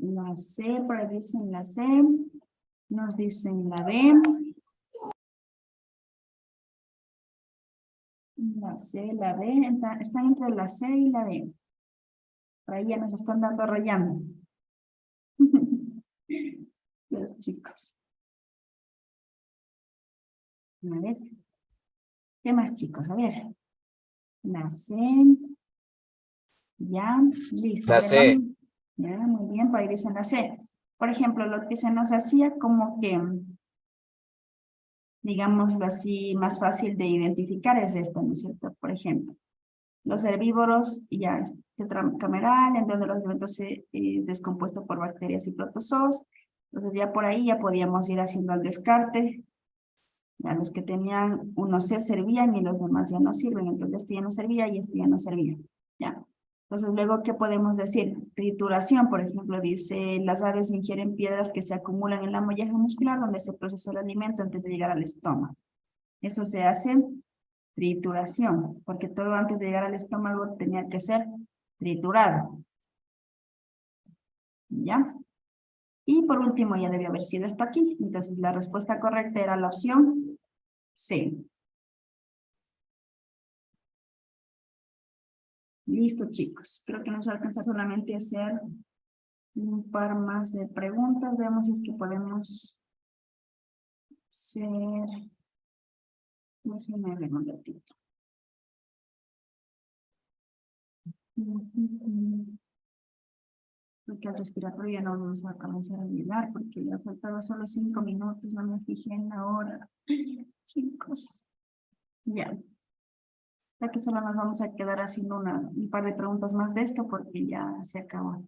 [SPEAKER 1] La C, por ahí dicen la C. Nos dicen la B. La C, la B. Están entre la C y la D. Por ahí ya nos están dando rayando. Los chicos. A ver. ¿Qué más, chicos? A ver. La C. Ya, listo.
[SPEAKER 3] La C.
[SPEAKER 1] Ya, muy bien, por ahí dicen la C. Por ejemplo, lo que se nos hacía como que, digámoslo así, más fácil de identificar es esto, ¿no es cierto? Por ejemplo, los herbívoros ya es tetracameral, en donde los alimentos se descompuestos por bacterias y protozoos. Entonces ya por ahí ya podíamos ir haciendo el descarte. Ya los que tenían uno C servían y los demás ya no sirven. Entonces este ya no servía y este ya no servía. Ya. Entonces luego, ¿qué podemos decir? Trituración, por ejemplo, dice, las aves ingieren piedras que se acumulan en la molleja muscular donde se procesa el alimento antes de llegar al estómago. Eso se hace trituración, porque todo antes de llegar al estómago tenía que ser triturado. ¿Ya? Y por último ya debió haber sido esto aquí. Entonces la respuesta correcta era la opción C. Listo, chicos. Creo que nos va a alcanzar solamente a hacer un par más de preguntas. Veamos si es que podemos hacer... Déjenme ver un ratito. Porque al respiratorio ya no vamos a comenzar a llegar porque ya faltaba solo 5 minutos, no me fijé en la hora. Chicos, ya. Ya que solo nos vamos a quedar haciendo un par de preguntas más de esto porque ya se acabó.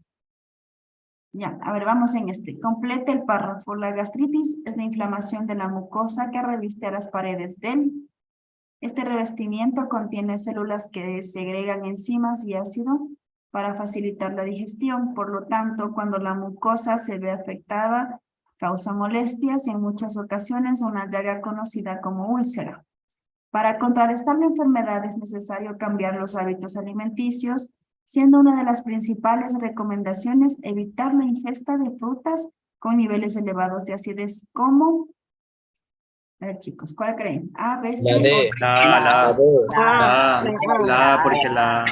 [SPEAKER 1] Ya, a ver, vamos en este. Complete el párrafo. La gastritis es la inflamación de la mucosa que reviste a las paredes del... Este revestimiento contiene células que segregan enzimas y ácido para facilitar la digestión. Por lo tanto, cuando la mucosa se ve afectada, causa molestias y en muchas ocasiones una llaga conocida como úlcera. Para contrarrestar la enfermedad es necesario cambiar los hábitos alimenticios, siendo una de las principales recomendaciones evitar la ingesta de frutas con niveles elevados de acidez como... A ver, chicos, ¿cuál creen? A, B, C
[SPEAKER 3] La D.
[SPEAKER 1] o
[SPEAKER 4] La
[SPEAKER 6] D.
[SPEAKER 4] A, porque la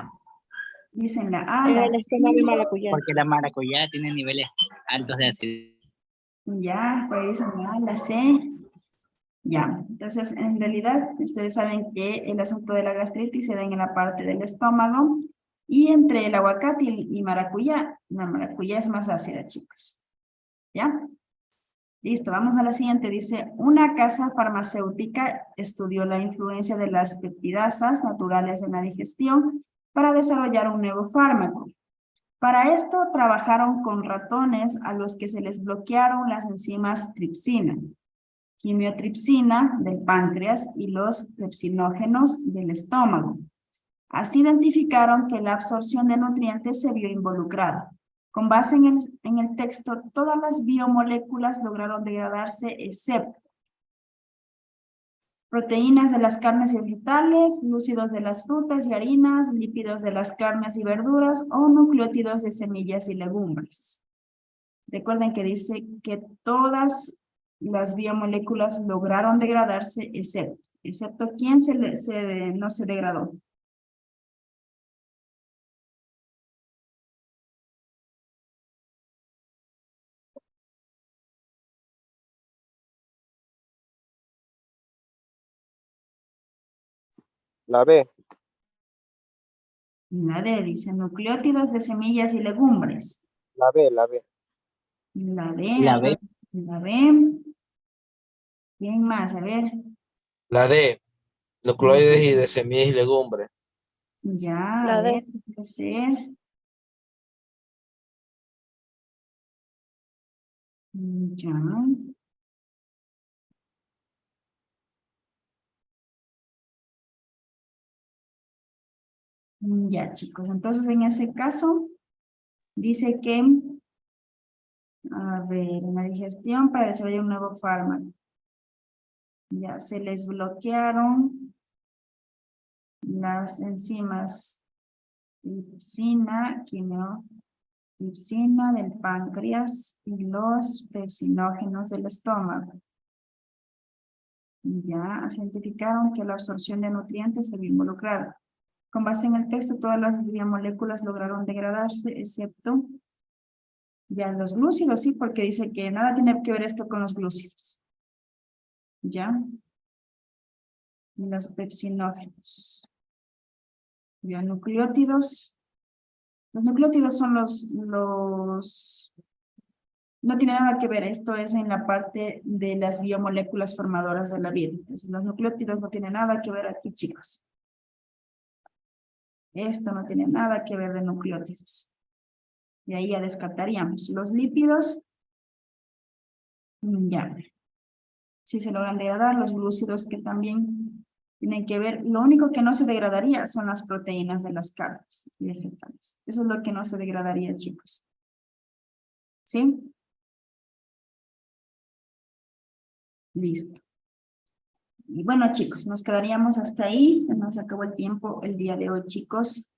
[SPEAKER 1] dicen la A,
[SPEAKER 7] En
[SPEAKER 1] la
[SPEAKER 7] el
[SPEAKER 1] C.
[SPEAKER 7] estómago de maracuyá.
[SPEAKER 5] Porque la maracuyá tiene niveles altos de acidez.
[SPEAKER 1] Ya, pues dicen la A, la C. Ya, entonces en realidad ustedes saben que el asunto de la gastritis se da en la parte del estómago y entre el aguacate y maracuyá, la maracuyá es más ácida, chicos. ¿Ya? Listo, vamos a la siguiente. Dice, una casa farmacéutica estudió la influencia de las peptidasas naturales en la digestión para desarrollar un nuevo fármaco. Para esto trabajaron con ratones a los que se les bloquearon las enzimas tripsina, quimiotripsina del páncreas y los pepsinógenos del estómago. Así identificaron que la absorción de nutrientes se vio involucrada. Con base en el texto, todas las biomoléculas lograron degradarse excepto proteínas de las carnes y vegetales, glúcidos de las frutas y harinas, lípidos de las carnes y verduras o nucleótidos de semillas y legumbres. Recuerden que dice que todas las biomoléculas lograron degradarse excepto quién no se degradó.
[SPEAKER 6] La B.
[SPEAKER 1] La D dice nucleótidos de semillas y legumbres.
[SPEAKER 6] La B. La B.
[SPEAKER 1] La D.
[SPEAKER 5] La B.
[SPEAKER 1] La B. ¿Quién más? A ver.
[SPEAKER 3] La D. Nucleoides y de semillas y legumbres.
[SPEAKER 1] Ya, a
[SPEAKER 7] La D.
[SPEAKER 1] ver, puede ser. Ya. Ya, chicos. Entonces, en ese caso, dice que, a ver, en la digestión para desarrollar un nuevo fármaco. Ya se les bloquearon las enzimas tripsina, quimiotripsina del páncreas y los pepsinógenos del estómago. Ya se identificaron que la absorción de nutrientes se vio involucrada. Con base en el texto, todas las biomoléculas lograron degradarse, excepto ya los glúcidos, sí, porque dice que nada tiene que ver esto con los glúcidos. Ya. Y los pepsinógenos. Ya, nucleótidos. Los nucleótidos son no tiene nada que ver, esto es en la parte de las biomoléculas formadoras de la vida. Entonces, los nucleótidos no tienen nada que ver aquí, chicos. Esto no tiene nada que ver de nucleótidos. Y ahí ya descartaríamos. Los lípidos, ya. Si se logran degradar, los glúcidos que también tienen que ver. Lo único que no se degradaría son las proteínas de las carnes y vegetales. Eso es lo que no se degradaría, chicos. ¿Sí? Listo. Y bueno, chicos, nos quedaríamos hasta ahí. Se nos acabó el tiempo el día de hoy, chicos.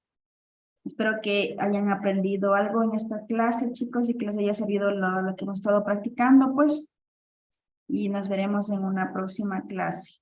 [SPEAKER 1] Espero que hayan aprendido algo en esta clase, chicos, y que les haya servido lo que hemos estado practicando, pues. Y nos veremos en una próxima clase.